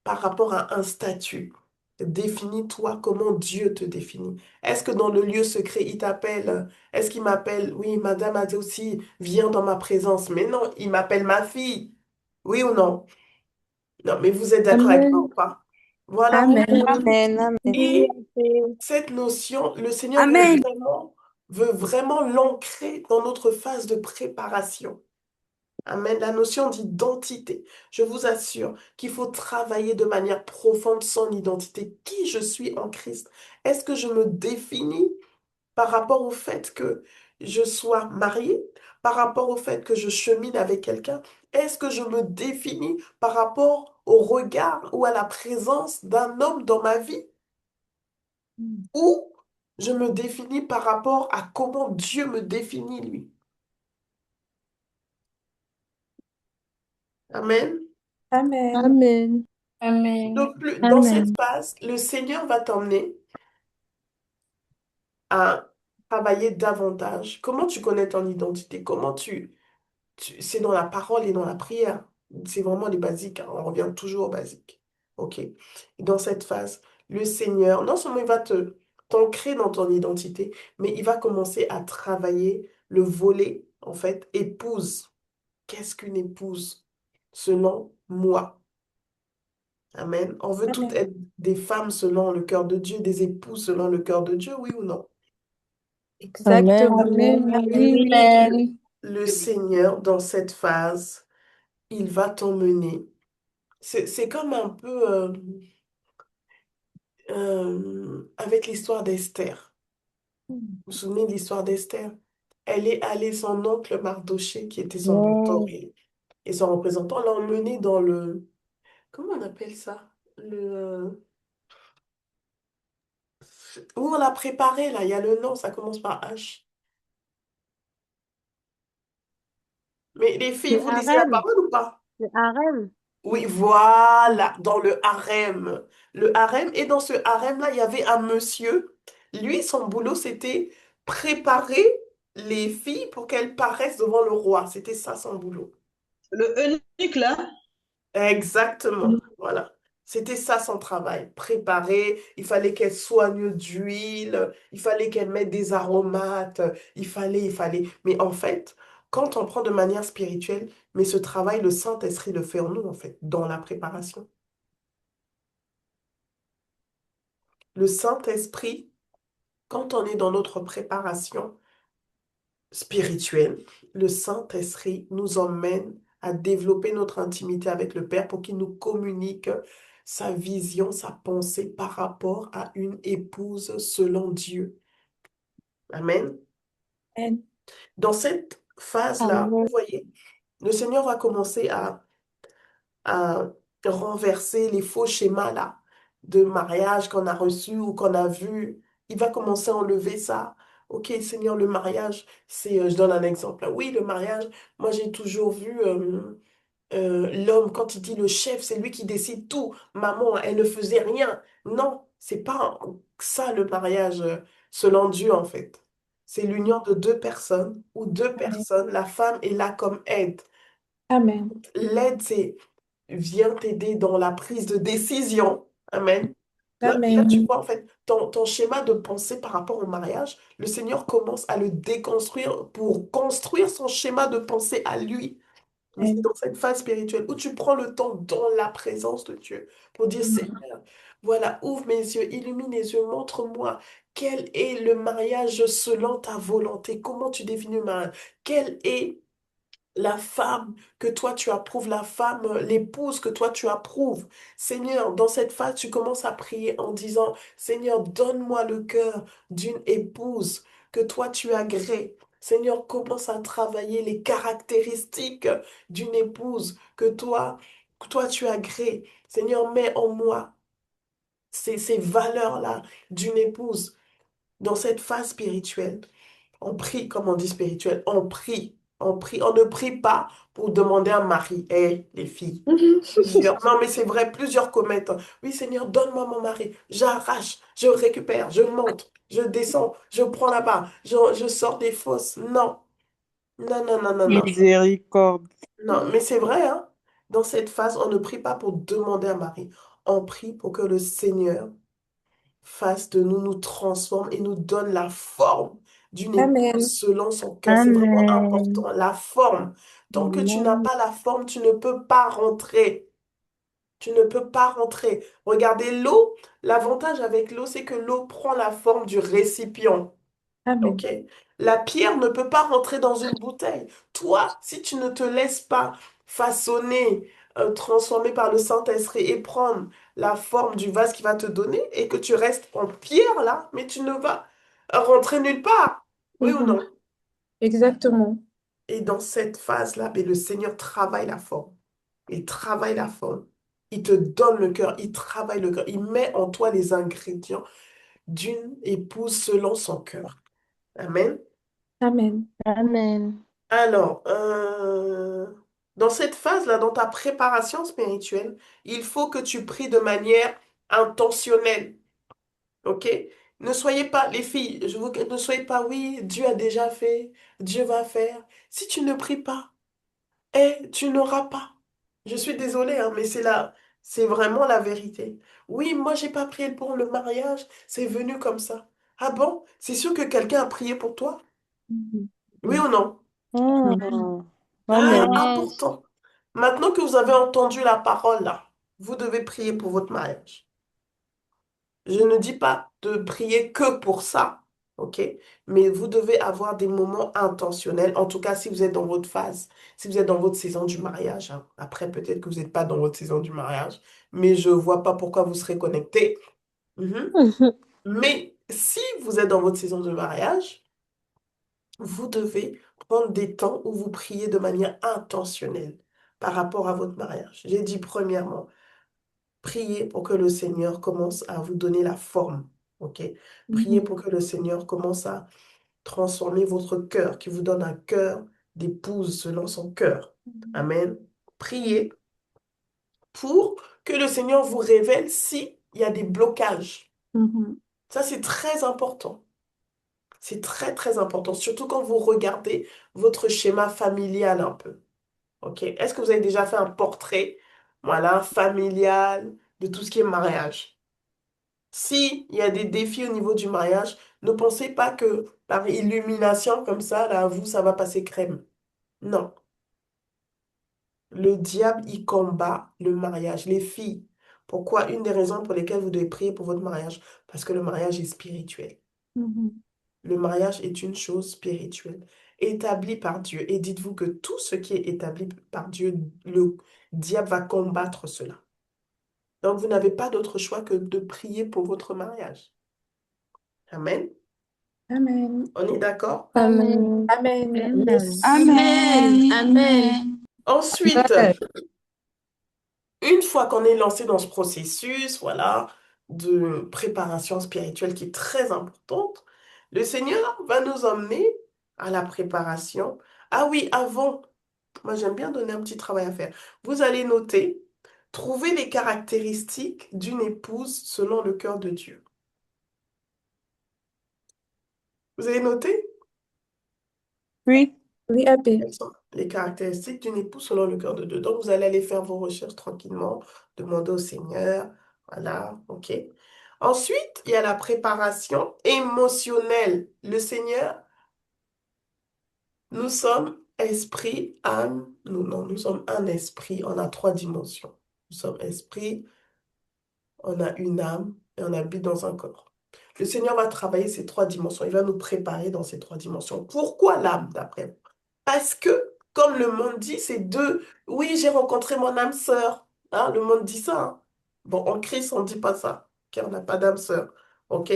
par rapport à un statut. Définis-toi comment Dieu te définit. Est-ce que dans le lieu secret, il t'appelle, est-ce qu'il m'appelle, oui, Madame a dit aussi, viens dans ma présence. Mais non, il m'appelle ma fille. Oui ou non? Non, mais vous êtes d'accord avec moi ou Amen. pas? Voilà. Amen. Amen, amen. Oui, Et cette notion, le Seigneur Amen. veut vraiment l'ancrer dans notre phase de préparation. Amen. La notion d'identité. Je vous assure qu'il faut travailler de manière profonde son identité. Qui je suis en Christ? Est-ce que je me définis par rapport au fait que je sois mariée, par rapport au fait que je chemine avec quelqu'un? Est-ce que je me définis par rapport au regard ou à la présence d'un homme dans ma vie? Ou je me définis par rapport à comment Dieu me définit, lui? Amen. Amen. Amen. Amen. Donc, dans cette Amen. phase, le Seigneur va t'emmener à travailler davantage. Comment tu connais ton identité? C'est dans la parole et dans la prière. C'est vraiment les basiques, hein. On revient toujours aux basiques. OK? Et dans cette phase, le Seigneur, non seulement il va t'ancrer dans ton identité, mais il va commencer à travailler le volet, en fait, épouse. Qu'est-ce qu'une épouse? Selon moi. Amen. On veut toutes Amen. être des femmes selon le cœur de Dieu, des épouses selon le cœur de Dieu, oui ou non? Amen. Exactement. Amen. Et Oui. puis, le Seigneur, dans cette phase, il va t'emmener. C'est comme un peu avec l'histoire d'Esther. Vous vous souvenez de l'histoire d'Esther? Elle est allée, son oncle Mardoché, qui était son mentor Ouais. et son représentant, l'a emmené dans le... Comment on appelle ça? Où on l'a préparé, là, il y a le nom, ça commence par H. Mais les filles, Le vous lisez la harem. parole ou pas? Le harem. Oui, voilà, dans le harem. Le harem, et dans ce harem-là, il y avait un monsieur. Lui, son boulot, c'était préparer les filles pour qu'elles paraissent devant le roi. C'était ça, son boulot. Le eunuque, là, Exactement, voilà. C'était ça son travail. Préparer, il fallait qu'elle soigne d'huile, il fallait qu'elle mette des aromates, il fallait. Mais en fait, quand on prend de manière spirituelle, mais ce travail, le Saint-Esprit le fait en nous, en fait, dans la préparation. Le Saint-Esprit, quand on est dans notre préparation spirituelle, le Saint-Esprit nous emmène à développer notre intimité avec le Père pour qu'il nous communique sa vision, sa pensée par rapport à une épouse selon Dieu. Amen. Amen. Dans cette phase-là, Amen. vous voyez, le Seigneur va commencer à renverser les faux schémas là de mariage qu'on a reçus ou qu'on a vus. Il va commencer à enlever ça. Ok, Seigneur, le mariage, je donne un exemple, là. Oui, le mariage, moi j'ai toujours vu l'homme, quand il dit le chef, c'est lui qui décide tout. Maman, elle ne faisait rien. Non, c'est pas ça le mariage selon Dieu en fait. C'est l'union de deux personnes ou deux Amen. personnes. La femme est là comme aide. Amen. L'aide, c'est vient t'aider dans la prise de décision. Amen. Là, tu Amen. vois, en fait, ton schéma de pensée par rapport au mariage, le Seigneur commence à le déconstruire pour construire son schéma de pensée à lui. Mais c'est Amen. dans cette phase spirituelle où tu prends le temps dans la présence de Dieu pour dire, Seigneur, voilà, ouvre mes yeux, illumine les yeux, montre-moi quel est le mariage selon ta volonté. Comment tu définis le mariage? Quelle est la femme que toi tu approuves, la femme, l'épouse que toi tu approuves. Seigneur, dans cette phase, tu commences à prier en disant, Seigneur, donne-moi le cœur d'une épouse que toi tu agrées. Seigneur, commence à travailler les caractéristiques d'une épouse que toi tu agrées. Seigneur, mets en moi ces valeurs-là d'une épouse dans cette phase spirituelle. On prie, comme on dit spirituel, on prie, on prie. On ne prie pas pour demander un mari. Eh, les filles, plusieurs. Non, mais c'est vrai, plusieurs commettent. Oui, Seigneur, donne-moi mon mari. J'arrache, je récupère, je monte, je descends, je prends là-bas, je sors des fosses. Non, non, non, non, non, non. Miséricorde. Non, mais c'est vrai, hein. Dans cette phase, on ne prie pas pour demander un mari. On prie pour que le Seigneur fasse de nous, nous transforme et nous donne la forme d'une épouse Amen. selon son cœur. C'est vraiment Amen. important, la forme. Tant que tu n'as Amen. pas la forme, tu ne peux pas rentrer. Tu ne peux pas rentrer. Regardez l'eau. L'avantage avec l'eau, c'est que l'eau prend la forme du récipient. Amen. OK? La pierre ne peut pas rentrer dans une bouteille. Toi, si tu ne te laisses pas façonner, transformer par le Saint-Esprit et prendre la forme du vase qu'il va te donner et que tu restes en pierre là, mais tu ne vas rentrer nulle part. Oui ou Mhm. non? Exactement. Et dans cette phase-là, ben, le Seigneur travaille la forme. Il travaille la forme. Il te donne le cœur. Il travaille le cœur. Il met en toi les ingrédients d'une épouse selon son cœur. Amen. Amen. Amen. Alors, dans cette phase-là, dans ta préparation spirituelle, il faut que tu pries de manière intentionnelle. OK? Ne soyez pas, les filles, ne soyez pas, oui, Dieu a déjà fait, Dieu va faire. Si tu ne pries pas, tu n'auras pas. Je suis désolée, hein, mais c'est vraiment la vérité. Oui, moi, j'ai pas prié pour le mariage, c'est venu comme ça. Ah bon? C'est sûr que quelqu'un a prié pour toi? Mhm. Oui ou non? Hmm. Ah, Amen. Yes. important. Maintenant que vous avez entendu la parole là, vous devez prier pour votre mariage. Je ne dis pas de prier que pour ça, ok? Mais vous devez avoir des moments intentionnels, en tout cas si vous êtes dans votre phase, si vous êtes dans votre saison du mariage, hein. Après, peut-être que vous n'êtes pas dans votre saison du mariage, mais je ne vois pas pourquoi vous serez connecté. Mhm. Mais si vous êtes dans votre saison de mariage, vous devez prendre des temps où vous priez de manière intentionnelle par rapport à votre mariage. J'ai dit premièrement, priez pour que le Seigneur commence à vous donner la forme. OK? Priez Mhm. pour que le Seigneur commence à transformer votre cœur, qui vous donne un cœur d'épouse selon son cœur. Amen. Priez pour que le Seigneur vous révèle s'il y a des blocages. Mhm. Ça, c'est très important. C'est très, très important, surtout quand vous regardez votre schéma familial un peu. OK? Est-ce que vous avez déjà fait un portrait, voilà, familial de tout ce qui est mariage? Si il y a des défis au niveau du mariage, ne pensez pas que par illumination comme ça, là, vous, ça va passer crème. Non. Le diable, il combat le mariage. Les filles, pourquoi? Une des raisons pour lesquelles vous devez prier pour votre mariage, parce que le mariage est spirituel. Mhm. Le mariage est une chose spirituelle, établie par Dieu. Et dites-vous que tout ce qui est établi par Dieu, le diable va combattre cela. Donc, vous n'avez pas d'autre choix que de prier pour votre mariage. Amen. Amen. On est d'accord? Amen. Amen. Amen. Yes. Amen. Amen. Ensuite, Ouais. une fois qu'on est lancé dans ce processus, voilà, de préparation spirituelle qui est très importante, le Seigneur va nous emmener à la préparation. Ah oui, avant, moi j'aime bien donner un petit travail à faire. Vous allez noter, trouver les caractéristiques d'une épouse selon le cœur de Dieu. Vous avez noté? Oui. Oui, Abbé. Quelles sont les caractéristiques d'une épouse selon le cœur de Dieu? Donc, vous allez aller faire vos recherches tranquillement, demander au Seigneur. Voilà, ok. Ensuite, il y a la préparation émotionnelle. Le Seigneur, nous sommes esprit, âme, non, nous sommes un esprit. On a trois dimensions. Nous sommes esprit, on a une âme et on habite dans un corps. Le Seigneur va travailler ces trois dimensions. Il va nous préparer dans ces trois dimensions. Pourquoi l'âme, d'après vous? Parce que, comme le monde dit, c'est deux. Oui, j'ai rencontré mon âme sœur. Hein, le monde dit ça. Hein. Bon, en Christ, on ne dit pas ça, car on n'a pas d'âme sœur. OK?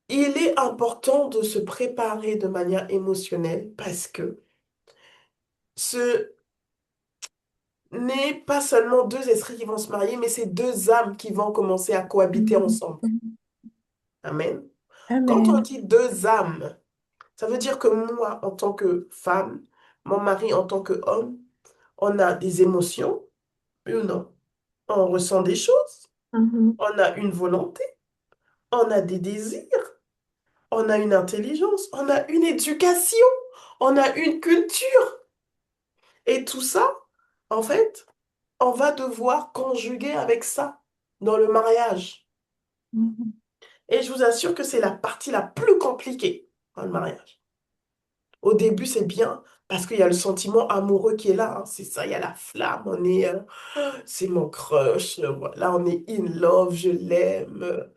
Il est important de se préparer de manière émotionnelle parce que ce n'est pas seulement deux esprits qui vont se marier, mais c'est deux âmes qui vont commencer à cohabiter Mhm. ensemble. Amen. Quand on Amen. dit deux âmes, ça veut dire que moi, en tant que femme, mon mari en tant qu'homme, on a des émotions, oui ou non? On ressent des choses, Mhm. on a une volonté, on a des désirs, on a une intelligence, on a une éducation, on a une culture. Et tout ça, en fait, on va devoir conjuguer avec ça dans le mariage. Mhm. Et je vous assure que c'est la partie la plus compliquée dans le mariage. Au début, c'est bien parce qu'il y a le sentiment amoureux qui est là. Hein. C'est ça, il y a la flamme. C'est mon crush. Voilà, on est in love, je l'aime.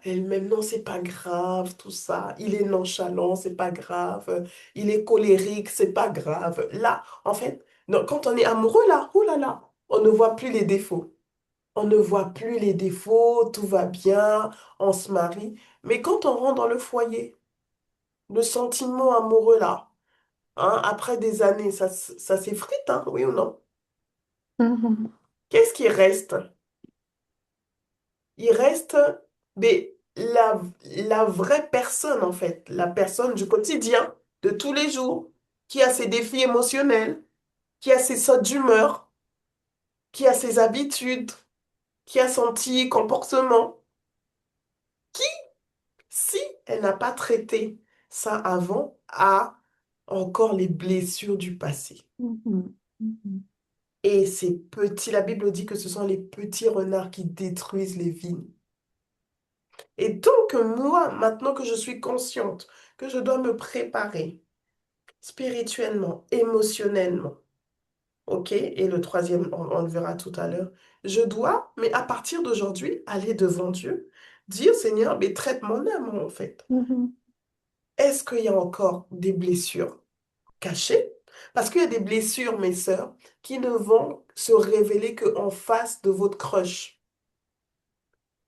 elle-même, non, c'est pas grave, tout ça. Il est nonchalant, c'est pas grave. Il est colérique, c'est pas grave. Là, en fait, non, quand on est amoureux, là, oh là là, on ne voit plus les défauts. On ne voit plus les défauts, tout va bien, on se marie. Mais quand on rentre dans le foyer, le sentiment amoureux, là, hein, après des années, ça s'effrite, hein, oui ou non? Mhm. Qu'est-ce qui reste? Il reste la vraie personne, en fait, la personne du quotidien, de tous les jours, qui a ses défis émotionnels, qui a ses sautes d'humeur, qui a ses habitudes, qui a son petit comportement. Si elle n'a pas traité ça avant, a encore les blessures du passé. Mhm. Mhm. Et ces petits, la Bible dit que ce sont les petits renards qui détruisent les vignes. Et donc, moi, maintenant que je suis consciente que je dois me préparer spirituellement, émotionnellement, ok? Et le troisième, on le verra tout à l'heure, je dois, mais à partir d'aujourd'hui, aller devant Dieu, dire, Seigneur, mais traite mon âme, en fait. Mhm. Est-ce qu'il y a encore des blessures cachées? Parce qu'il y a des blessures, mes sœurs, qui ne vont se révéler qu'en face de votre crush.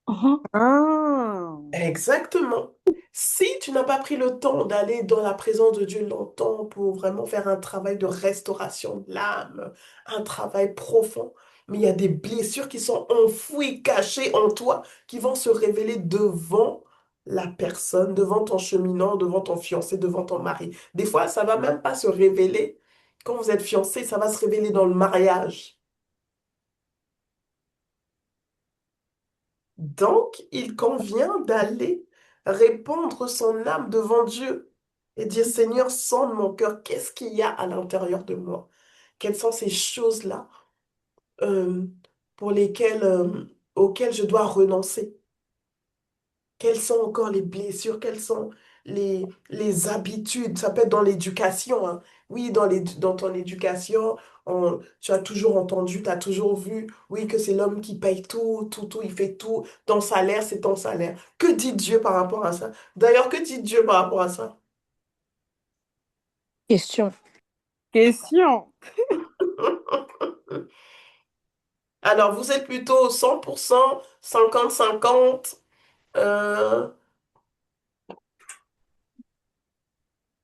Mhm. Ah. Exactement. Si tu n'as pas pris le temps d'aller dans la présence de Dieu longtemps pour vraiment faire un travail de restauration de l'âme, un travail profond, mais il y a des blessures qui sont enfouies, cachées en toi, qui vont se révéler devant la personne, devant ton cheminant, devant ton fiancé, devant ton mari. Des fois, ça va même pas se révéler quand vous êtes fiancé, ça va se révéler dans le mariage. Donc, il convient d'aller répandre son âme devant Dieu et dire, Seigneur, sonde mon cœur, qu'est-ce qu'il y a à l'intérieur de moi? Quelles sont ces choses-là euh, pour auxquelles je dois renoncer? Quelles sont encore les blessures? Quelles sont les habitudes? Ça peut être dans l'éducation, hein. Oui, dans ton éducation, tu as toujours entendu, tu as toujours vu, oui, que c'est l'homme qui paye tout, tout, tout, il fait tout. Ton salaire, c'est ton salaire. Que dit Dieu par rapport à ça? D'ailleurs, que dit Dieu par rapport à ça? Question. Question. Alors, vous êtes plutôt 100%, 50-50. euh,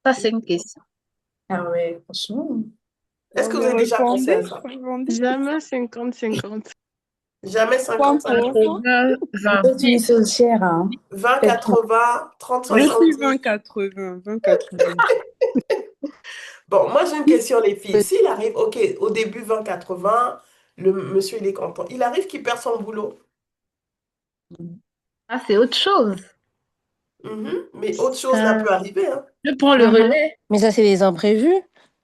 Ça, c'est une question. Ah ouais, franchement. Est-ce Non, que vous mais avez déjà pensé répondez, à ça? répondez. Jamais 50-50. Jamais Point 50-50. pour. 80, On 20. peut utiliser le cher, hein. 20-80, Je suis 30-70. 20-80. 20-80. Bon, moi j'ai une question, les filles. S'il arrive, ok, au début 20-80, le monsieur il est content. Il arrive qu'il perd son boulot. Ah, c'est autre chose. Mhm. Mais autre chose là Euh, peut arriver, hein. je prends le Mhm. relais. Mais ça, c'est des imprévus.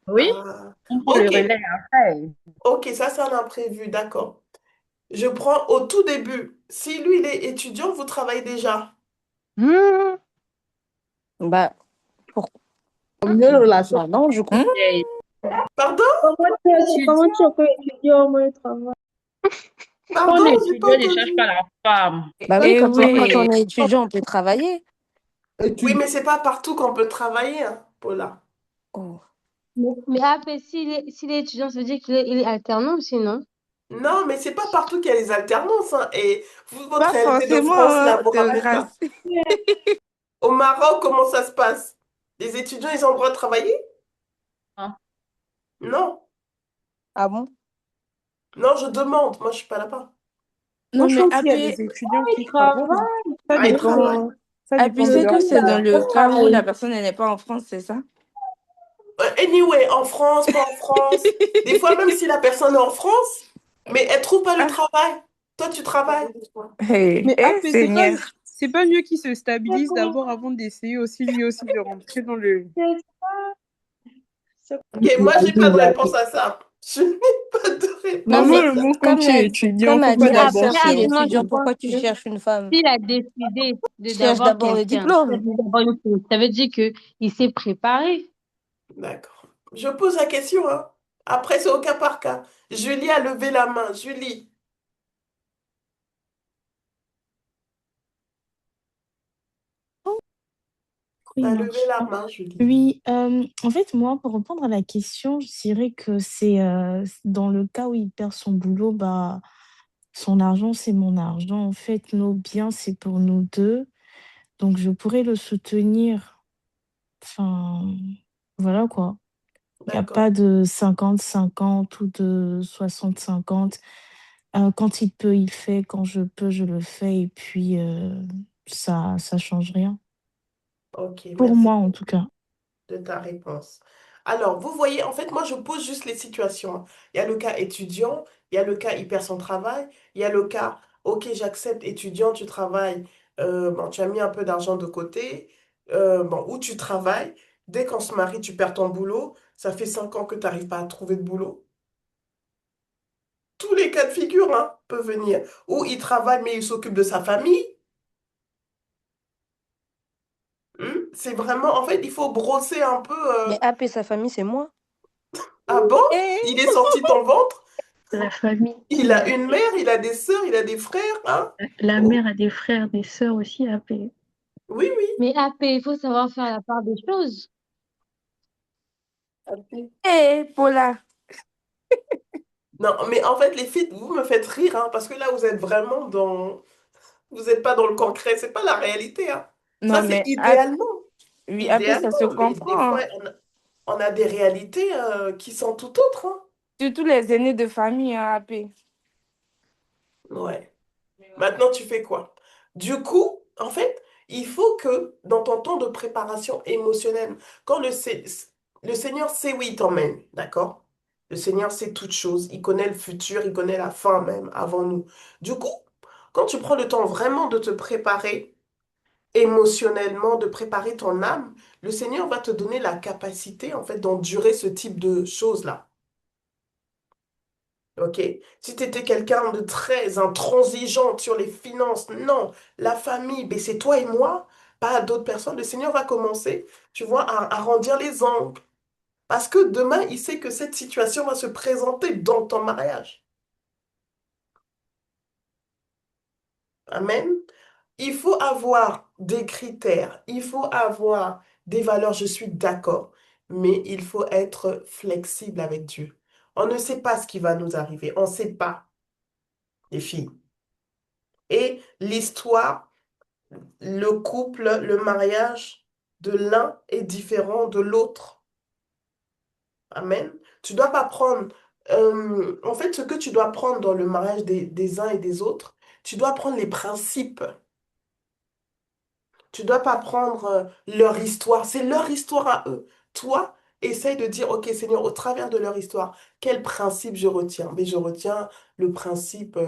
Oui, Ah, on prend le ok, relais après. ok, ça c'est un imprévu, d'accord. Je prends au tout début. Si lui il est étudiant, vous travaillez déjà. Hmm. Bah, pourquoi? Mieux relation. Bah non, du coup. Et Pardon? Comment tu peux étudier au moins travail? quand on Pardon, est j'ai pas étudiant, ne cherche pas entendu. la femme. Bah oui, Eh quand oui. on est étudiant, on peut travailler. Oui, mais c'est pas partout qu'on peut travailler, hein, Paula. Oh. Mais après, s'il est étudiant, ça veut dire il est alternant aussi, non? Non, mais c'est pas partout qu'il y a les alternances, hein. Et vous, votre Pas réalité de forcément, France, hein, là, vous de rappelle grâce. pas. Au Maroc, comment ça se passe? Les étudiants, ils ont le droit de travailler? Hein. Non. Ah bon? Non, je demande. Moi, je suis pas là-bas. Moi, Non, je mais pense qu'il y a après, des étudiants qui il travaille. travaillent. Ça Ah, ils travaillent. dépend, ça Appuie, dépend de c'est leur que c'est dans salaire. le cas où la personne, elle n'est pas en France, c'est ça? Anyway, en France, pas en France. Des fois, même si la personne est en France, mais elle trouve pas le Ah, travail. Toi, tu travailles. Mais après, Seigneur. c'est pas mieux qu'il se stabilise d'abord avant d'essayer aussi lui aussi de rentrer dans le. Ok, moi, j'ai pas de réponse à ça. Je n'ai pas de Non, Non, réponse moi, mais à le ça. mot, quand tu es étudiant, comme faut a pas dit Mais la d'abord sœur, après, s'il est se. moi, je étudiant, pense pourquoi tu que cherches une femme? s'il a décidé Cherche d'avoir d'abord le quelqu'un, diplôme. ça veut dire qu'il s'est préparé. D'accord. Je pose la question, hein. Après, c'est au cas par cas. Julie a levé la main. Julie. Oui, T'as non. levé la main, Julie. Oui, en fait, moi, pour répondre à la question, je dirais que c'est dans le cas où il perd son boulot, bah, son argent, c'est mon argent. En fait, nos biens, c'est pour nous deux. Donc, je pourrais le soutenir. Enfin, voilà quoi. Il n'y a D'accord. pas de 50-50 ou de 60-50. Quand il peut, il fait. Quand je peux, je le fais. Et puis, ça change rien. Ok, Pour merci moi, en tout cas. de ta réponse. Alors, vous voyez, en fait, moi, je pose juste les situations, hein. Il y a le cas étudiant, il y a le cas il perd son travail, il y a le cas, ok, j'accepte, étudiant, tu travailles, bon, tu as mis un peu d'argent de côté, bon, où tu travailles, dès qu'on se marie, tu perds ton boulot, ça fait 5 ans que tu n'arrives pas à trouver de boulot. Tous les cas de figure, hein, peuvent venir. Ou il travaille, mais il s'occupe de sa famille. C'est vraiment, en fait, il faut brosser un peu. Mais AP, sa famille, c'est moi. Ah bon? Il est sorti ton ventre? La famille, Il a une mère, il a des sœurs, il a des frères, hein? la Oh, mère a des frères, des sœurs aussi à payer. oui, oui. Mais AP, il faut savoir faire la part des choses. Hé, Paula. Non, mais en fait, les filles, vous me faites rire, hein, parce que là, vous êtes vraiment dans... Vous n'êtes pas dans le concret, c'est pas la réalité, hein. Ça, Non, c'est mais idéalement. oui, AP, ça Idéalement, se mais des comprend, fois, hein. on a des réalités qui sont tout autres, hein. Surtout les aînés de famille, hein, AP. Ouais. Maintenant, tu fais quoi? Du coup, en fait, il faut que dans ton temps de préparation émotionnelle, quand le Seigneur sait où il t'emmène, d'accord? Le Seigneur sait toutes choses, il connaît le futur, il connaît la fin même avant nous. Du coup, quand tu prends le temps vraiment de te préparer émotionnellement, de préparer ton âme, le Seigneur va te donner la capacité, en fait, d'endurer ce type de choses-là. Ok? Si tu étais quelqu'un de très intransigeant sur les finances, non, la famille, ben c'est toi et moi, pas d'autres personnes. Le Seigneur va commencer, tu vois, à arrondir les angles. Parce que demain, il sait que cette situation va se présenter dans ton mariage. Amen. Il faut avoir des critères, il faut avoir des valeurs, je suis d'accord, mais il faut être flexible avec Dieu. On ne sait pas ce qui va nous arriver, on ne sait pas, les filles. Et l'histoire, le couple, le mariage de l'un est différent de l'autre. Amen. Tu dois pas prendre, en fait, ce que tu dois prendre dans le mariage des uns et des autres, tu dois prendre les principes. Tu dois pas prendre leur histoire. C'est leur histoire à eux. Toi, essaye de dire, OK, Seigneur, au travers de leur histoire, quel principe je retiens? Mais je retiens le principe,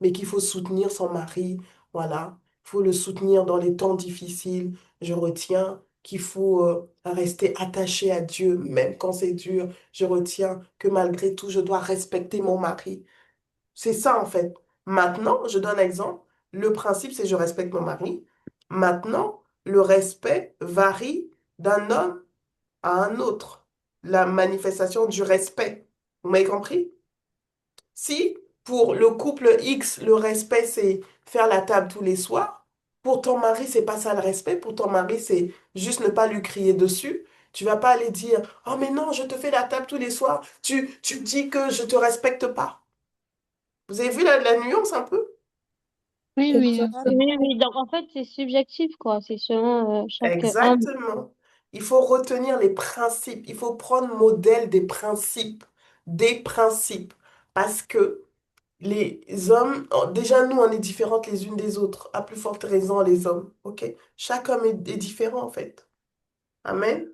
mais qu'il faut soutenir son mari. Voilà. Il faut le soutenir dans les temps difficiles. Je retiens qu'il faut rester attaché à Dieu, même quand c'est dur. Je retiens que malgré tout, je dois respecter mon mari. C'est ça, en fait. Maintenant, je donne un exemple. Le principe, c'est je respecte mon mari. Maintenant, le respect varie d'un homme à un autre. La manifestation du respect. Vous m'avez compris? Si pour le couple X, le respect, c'est faire la table tous les soirs, pour ton mari, c'est pas ça le respect. Pour ton mari, c'est juste ne pas lui crier dessus. Tu vas pas aller dire, oh mais non, je te fais la table tous les soirs. Tu dis que je te respecte pas. Vous avez vu la nuance un peu? Oui, oui, je sais. Exactement. Oui, oui. Donc, en fait, c'est subjectif, quoi. C'est selon chaque homme. Exactement. Il faut retenir les principes. Il faut prendre modèle des principes. Des principes. Parce que les hommes, oh, déjà nous, on est différentes les unes des autres. À plus forte raison, les hommes. OK? Chaque homme est différent, en fait. Amen.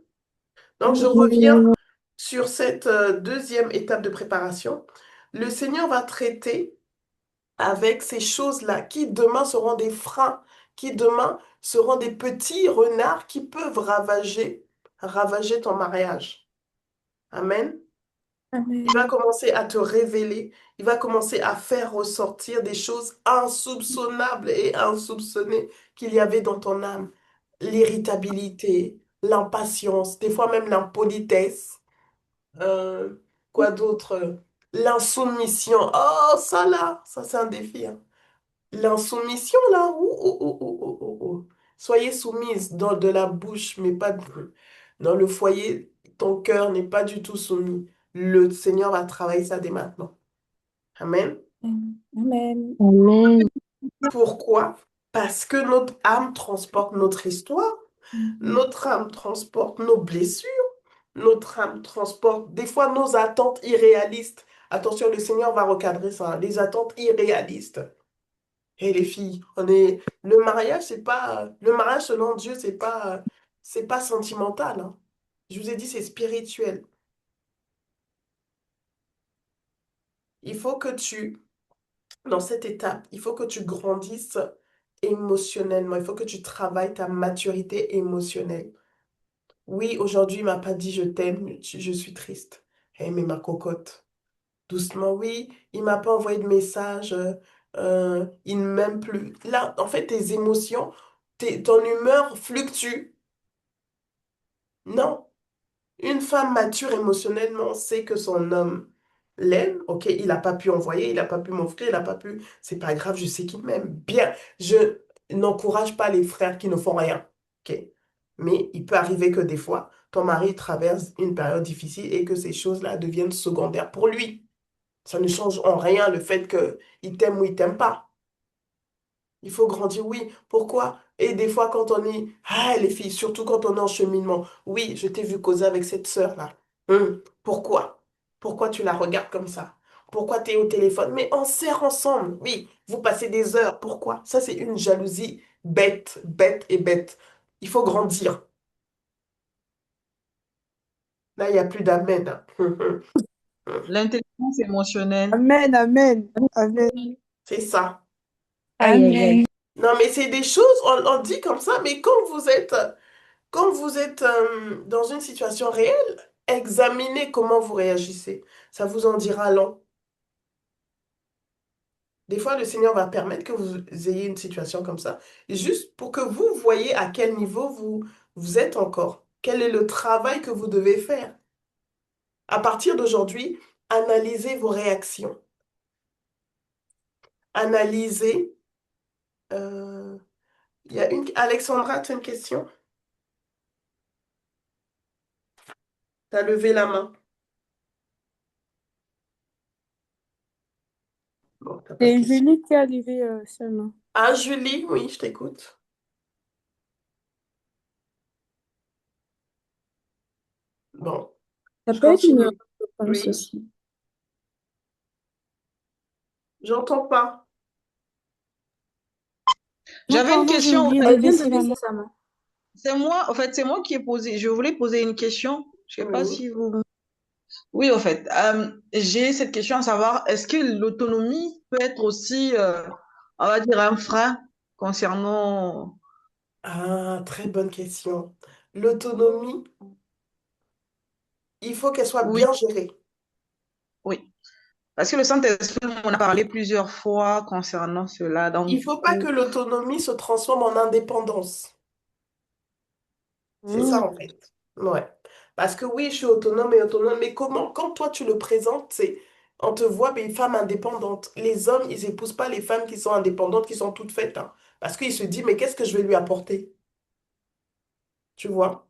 Donc, je reviens sur cette deuxième étape de préparation. Le Seigneur va traiter avec ces choses-là qui demain seront des freins, qui demain seront des petits renards qui peuvent ravager ton mariage. Amen. Il va Amen. commencer à te révéler, il va commencer à faire ressortir des choses insoupçonnables et insoupçonnées qu'il y avait dans ton âme. L'irritabilité, l'impatience, des fois même l'impolitesse. Euh, quoi d'autre? L'insoumission. Oh, ça là, ça c'est un défi, hein. L'insoumission, là, Soyez soumise dans de la bouche, mais pas dans le foyer. Ton cœur n'est pas du tout soumis. Le Seigneur va travailler ça dès maintenant. Amen. Amen. Amen. Pourquoi? Parce que notre âme transporte notre histoire, notre âme transporte nos blessures, notre âme transporte des fois nos attentes irréalistes. Attention, le Seigneur va recadrer ça, les attentes irréalistes. Et les filles, le mariage, c'est pas le mariage selon Dieu, c'est pas sentimental, hein. Je vous ai dit, c'est spirituel. Il faut que dans cette étape, il faut que tu grandisses émotionnellement. Il faut que tu travailles ta maturité émotionnelle. Oui, aujourd'hui, il m'a pas dit je t'aime, je suis triste. Eh, mais ma cocotte, doucement, oui, il m'a pas envoyé de message, il ne m'aime plus. Là, en fait, tes émotions, ton humeur fluctue. Non. Une femme mature émotionnellement sait que son homme l'aime. Ok, il n'a pas pu envoyer, il n'a pas pu m'offrir, il n'a pas pu. C'est pas grave, je sais qu'il m'aime. Bien, je n'encourage pas les frères qui ne font rien. Ok, mais il peut arriver que des fois, ton mari traverse une période difficile et que ces choses-là deviennent secondaires pour lui. Ça ne change en rien le fait qu'il t'aime ou il t'aime pas. Il faut grandir, oui. Pourquoi? Et des fois, quand on est... Ah, les filles, surtout quand on est en cheminement. Oui, je t'ai vu causer avec cette sœur-là. Pourquoi? Pourquoi tu la regardes comme ça? Pourquoi tu es au téléphone? Mais on sert ensemble. Oui, vous passez des heures. Pourquoi? Ça, c'est une jalousie bête, bête et bête. Il faut grandir. Là, il n'y a plus d'amen, hein. L'intelligence émotionnelle. Amen, amen, amen. C'est ça. Aïe, aïe, aïe. Amen. Non, mais c'est des choses, on dit comme ça, mais quand vous êtes dans une situation réelle, examinez comment vous réagissez. Ça vous en dira long. Des fois, le Seigneur va permettre que vous ayez une situation comme ça, juste pour que vous voyez à quel niveau vous êtes encore. Quel est le travail que vous devez faire. À partir d'aujourd'hui, analysez vos réactions. Analysez. euh, Il y a Alexandra, tu as une question? Tu as levé la main. Bon, t'as pas de C'est question. Julie qui a levé sa main. Ah, Julie, oui, je t'écoute. Bon, Ça je peut être une erreur, continue. je pense Oui, aussi. j'entends pas. Non, J'avais une pardon, j'ai question, en oublié fait. de Elle vient de baisser la baisser main. sa main. C'est moi, en fait, c'est moi qui ai posé. Je voulais poser une question. Je sais pas Oui. si vous. Oui, en fait, j'ai cette question à savoir, est-ce que l'autonomie peut être aussi, on va dire, un frein concernant. Ah, très bonne question. L'autonomie, il faut qu'elle soit Oui, bien gérée. oui. Parce que le Saint-Esprit, on a parlé plusieurs fois concernant cela. Donc, Il du faut pas que coup, l'autonomie se transforme en indépendance. C'est ça, hmm, en fait. Ouais. Parce que oui, je suis autonome et autonome, mais comment, quand toi tu le présentes, on te voit, mais une femme indépendante. Les hommes, ils épousent pas les femmes qui sont indépendantes, qui sont toutes faites, hein. Parce qu'ils se disent, mais qu'est-ce que je vais lui apporter? Tu vois?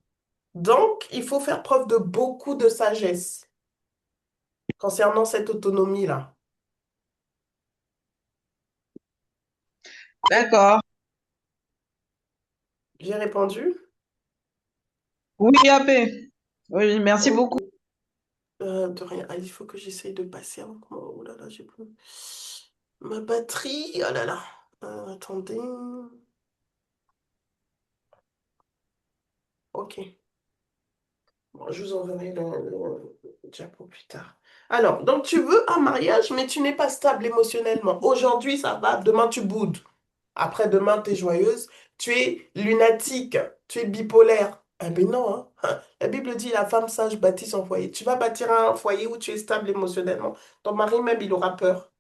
Donc, il faut faire preuve de beaucoup de sagesse concernant cette autonomie-là. d'accord. J'ai répondu? Oui, AP. Oui, merci Ok. beaucoup. De rien. Ah, il faut que j'essaye de passer avant que oh là là, j'ai plus ma batterie. Oh là là. Attendez. Ok. Bon, je vous enverrai le diapo plus tard. Alors, donc tu veux un mariage, mais tu n'es pas stable émotionnellement. Aujourd'hui, ça va. Demain, tu boudes. Après-demain, tu es joyeuse. Tu es lunatique. Tu es bipolaire. Eh ben non, hein. La Bible dit la femme sage bâtit son foyer. Tu vas bâtir un foyer où tu es stable émotionnellement. Ton mari même, il aura peur.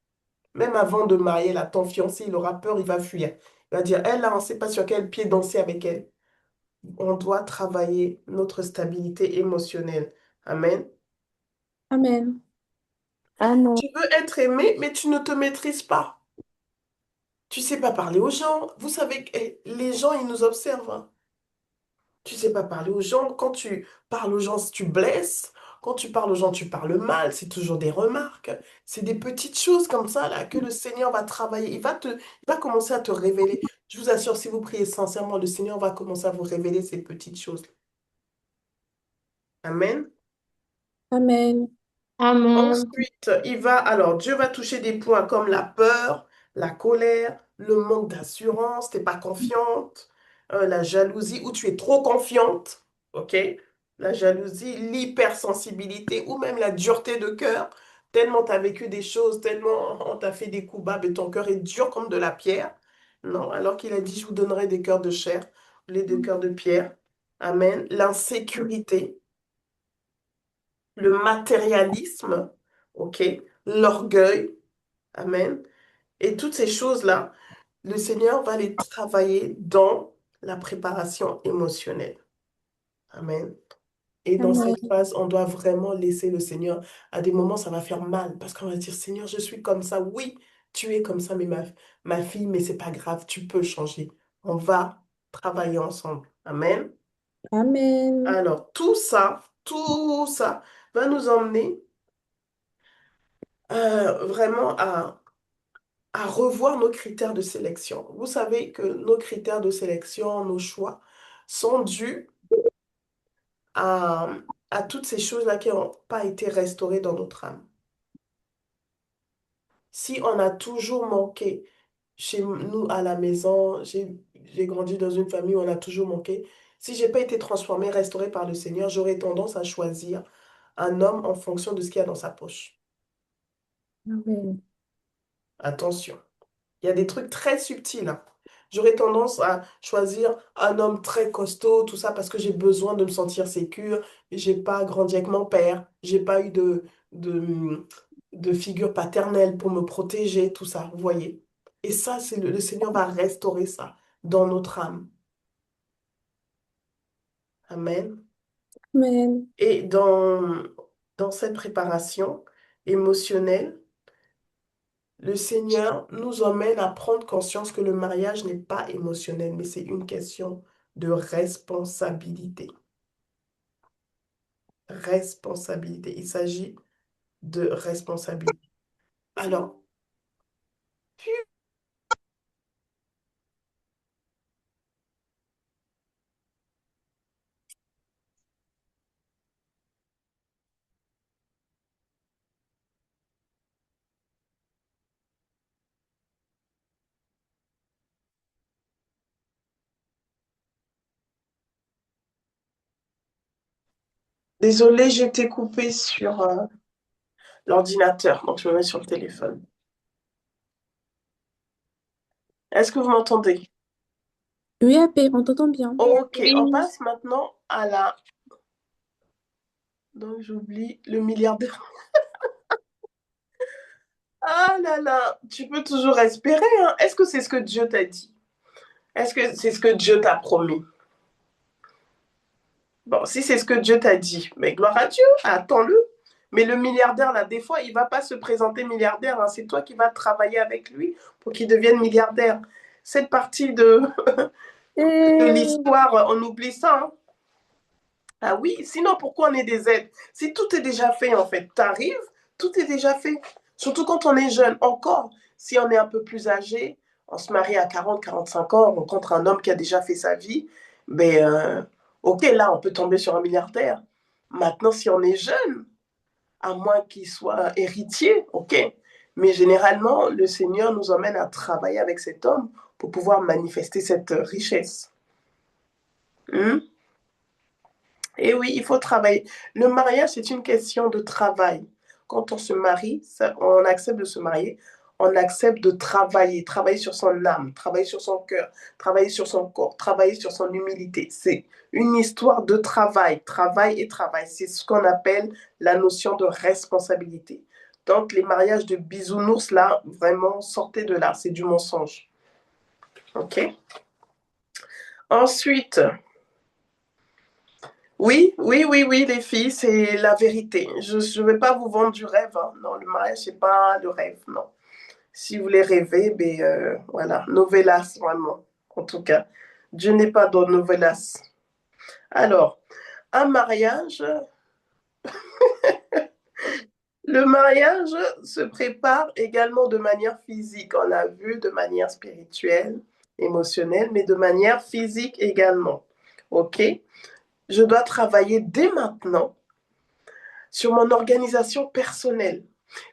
Même avant de marier là, ton fiancé, il aura peur, il va fuir. Il va dire, elle, là, on ne sait pas sur quel pied danser avec elle. On doit travailler notre stabilité émotionnelle. Amen. Amen. Amen. Tu veux être aimé, mais tu ne te maîtrises pas. Tu sais pas parler aux gens. Vous savez que les gens, ils nous observent, hein. Tu sais pas parler aux gens. Quand tu parles aux gens, tu blesses. Quand tu parles aux gens, tu parles mal. C'est toujours des remarques. C'est des petites choses comme ça là que le Seigneur va travailler. Il va commencer à te révéler. Je vous assure, si vous priez sincèrement, le Seigneur va commencer à vous révéler ces petites choses. Amen. Amen. Amen. Ensuite, alors Dieu va toucher des points comme la peur, la colère, le manque d'assurance, t'es pas confiante, la jalousie, ou tu es trop confiante, ok? La jalousie, l'hypersensibilité ou même la dureté de cœur, tellement tu as vécu des choses, tellement on t'a fait des coups bas, mais ton cœur est dur comme de la pierre. Non, alors qu'il a dit, je vous donnerai des cœurs de chair, les deux cœurs de pierre. Amen. L'insécurité, le matérialisme, ok, l'orgueil, amen. Et toutes ces choses-là, le Seigneur va les travailler dans la préparation émotionnelle. Amen. Et dans Amen. cette phase, on doit vraiment laisser le Seigneur. À des moments, ça va faire mal parce qu'on va dire, Seigneur, je suis comme ça. Oui, tu es comme ça, mais ma fille, mais c'est pas grave, tu peux changer. On va travailler ensemble. Amen. Amen. Alors, tout ça va nous emmener vraiment à revoir nos critères de sélection. Vous savez que nos critères de sélection, nos choix, sont dus à, à toutes ces choses-là qui n'ont pas été restaurées dans notre âme. Si on a toujours manqué chez nous à la maison, j'ai grandi dans une famille où on a toujours manqué. Si j'ai pas été transformée, restaurée par le Seigneur, j'aurais tendance à choisir un homme en fonction de ce qu'il y a dans sa poche. Amen. Attention. Il y a des trucs très subtils, hein. J'aurais tendance à choisir un homme très costaud, tout ça, parce que j'ai besoin de me sentir sécure. J'ai pas grandi avec mon père. J'ai pas eu de, de figure paternelle pour me protéger, tout ça, vous voyez. Et ça, c'est le Seigneur va restaurer ça dans notre âme. Amen. Amen. Et dans cette préparation émotionnelle, le Seigneur nous emmène à prendre conscience que le mariage n'est pas émotionnel, mais c'est une question de responsabilité. Responsabilité. Il s'agit de responsabilité. Alors, désolée, j'ai été coupée sur l'ordinateur, donc je me mets sur le téléphone. Est-ce que vous m'entendez? Oui, AP, on t'entend bien. Ok, on Oui. passe maintenant à la... Donc j'oublie le milliardaire. Ah là là, tu peux toujours espérer, hein. Est-ce que c'est ce que Dieu t'a dit? Est-ce que c'est ce que Dieu t'a promis? Bon, si c'est ce que Dieu t'a dit, mais gloire à Dieu, attends-le. Mais le milliardaire, là, des fois, il ne va pas se présenter milliardaire, hein. C'est toi qui vas travailler avec lui pour qu'il devienne milliardaire. Cette partie de l'histoire, on oublie ça, hein. Ah oui, sinon pourquoi on est des aides? Si tout est déjà fait, en fait, t'arrives, tout est déjà fait. Surtout quand on est jeune, encore. Si on est un peu plus âgé, on se marie à 40, 45 ans, on rencontre un homme qui a déjà fait sa vie, mais ok, là, on peut tomber sur un milliardaire. Maintenant, si on est jeune, à moins qu'il soit héritier, ok. Mais généralement, le Seigneur nous emmène à travailler avec cet homme pour pouvoir manifester cette richesse. Et oui, il faut travailler. Le mariage, c'est une question de travail. Quand on se marie, on accepte de se marier, on accepte de travailler, travailler sur son âme, travailler sur son cœur, travailler sur son corps, travailler sur son humilité. C'est une histoire de travail, travail et travail. C'est ce qu'on appelle la notion de responsabilité. Donc, les mariages de bisounours, là, vraiment, sortez de là. C'est du mensonge. OK? Ensuite, oui, oui, oui, oui, les filles, c'est la vérité. Je ne vais pas vous vendre du rêve, hein. Non, le mariage, c'est pas le rêve, non. Si vous voulez rêver, voilà, novelas, vraiment. En tout cas, Dieu n'est pas dans novelas. Alors, un mariage, le mariage se prépare également de manière physique. On l'a vu, de manière spirituelle, émotionnelle, mais de manière physique également. OK? Je dois travailler dès maintenant sur mon organisation personnelle.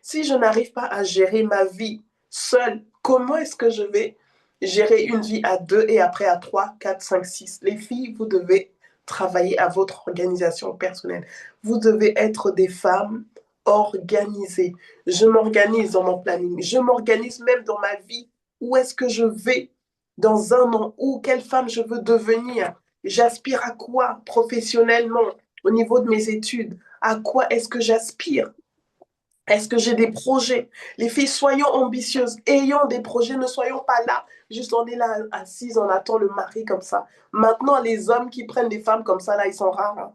Si je n'arrive pas à gérer ma vie seule, comment est-ce que je vais gérer une vie à 2 et après à 3, 4, 5, 6? Les filles, vous devez travailler à votre organisation personnelle. Vous devez être des femmes organisées. Je m'organise dans mon planning. Je m'organise même dans ma vie. Où est-ce que je vais dans un an? Ou quelle femme je veux devenir? J'aspire à quoi professionnellement au niveau de mes études? À quoi est-ce que j'aspire? Est-ce que j'ai des projets? Les filles, soyons ambitieuses, ayons des projets, ne soyons pas là, juste on est là assises, on attend le mari comme ça. Maintenant, les hommes qui prennent des femmes comme ça, là, ils sont rares. Hein.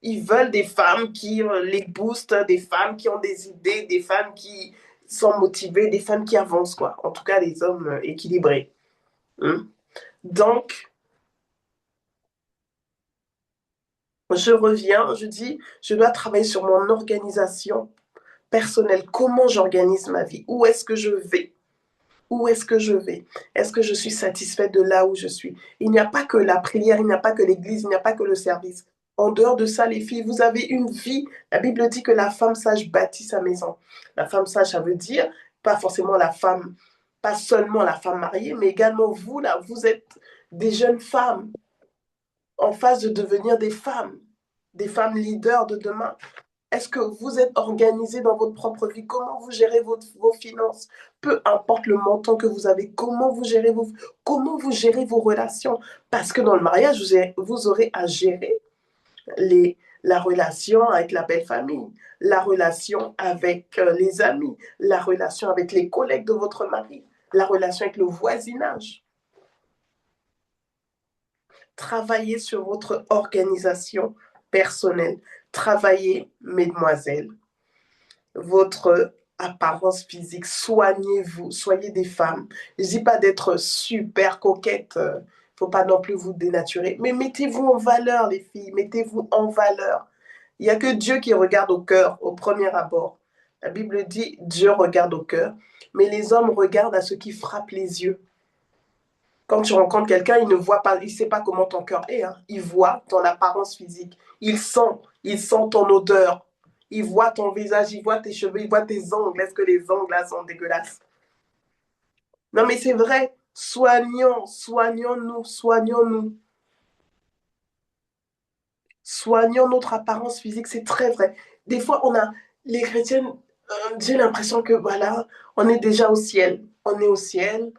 Ils veulent des femmes qui les boostent, des femmes qui ont des idées, des femmes qui sont motivées, des femmes qui avancent, quoi. En tout cas, les hommes équilibrés. Hein? Donc, je reviens, je dis, je dois travailler sur mon organisation personnelle. Comment j'organise ma vie? Où est-ce que je vais? Où est-ce que je vais? Est-ce que je suis satisfaite de là où je suis? Il n'y a pas que la prière, il n'y a pas que l'église, il n'y a pas que le service. En dehors de ça, les filles, vous avez une vie. La Bible dit que la femme sage bâtit sa maison. La femme sage, ça veut dire pas forcément la femme, pas seulement la femme mariée, mais également vous, là, vous êtes des jeunes femmes en phase de devenir des femmes leaders de demain. Est-ce que vous êtes organisé dans votre propre vie? Comment vous gérez vos finances? Peu importe le montant que vous avez, comment vous gérez vos relations? Parce que dans le mariage, vous aurez à gérer la relation avec la belle famille, la relation avec les amis, la relation avec les collègues de votre mari, la relation avec le voisinage. Travaillez sur votre organisation personnelle. Travaillez, mesdemoiselles, votre apparence physique. Soignez-vous, soyez des femmes. Je ne dis pas d'être super coquette, faut pas non plus vous dénaturer, mais mettez-vous en valeur, les filles, mettez-vous en valeur. Il n'y a que Dieu qui regarde au cœur, au premier abord. La Bible dit, Dieu regarde au cœur, mais les hommes regardent à ce qui frappe les yeux. Quand tu rencontres quelqu'un, il ne voit pas, il ne sait pas comment ton cœur est. Hein. Il voit ton apparence physique. Il sent ton odeur. Il voit ton visage, il voit tes cheveux, il voit tes ongles. Est-ce que les ongles là sont dégueulasses? Non, mais c'est vrai. Soignons-nous. Soignons notre apparence physique, c'est très vrai. Des fois, les chrétiennes, j'ai l'impression que voilà, on est déjà au ciel. On est au ciel.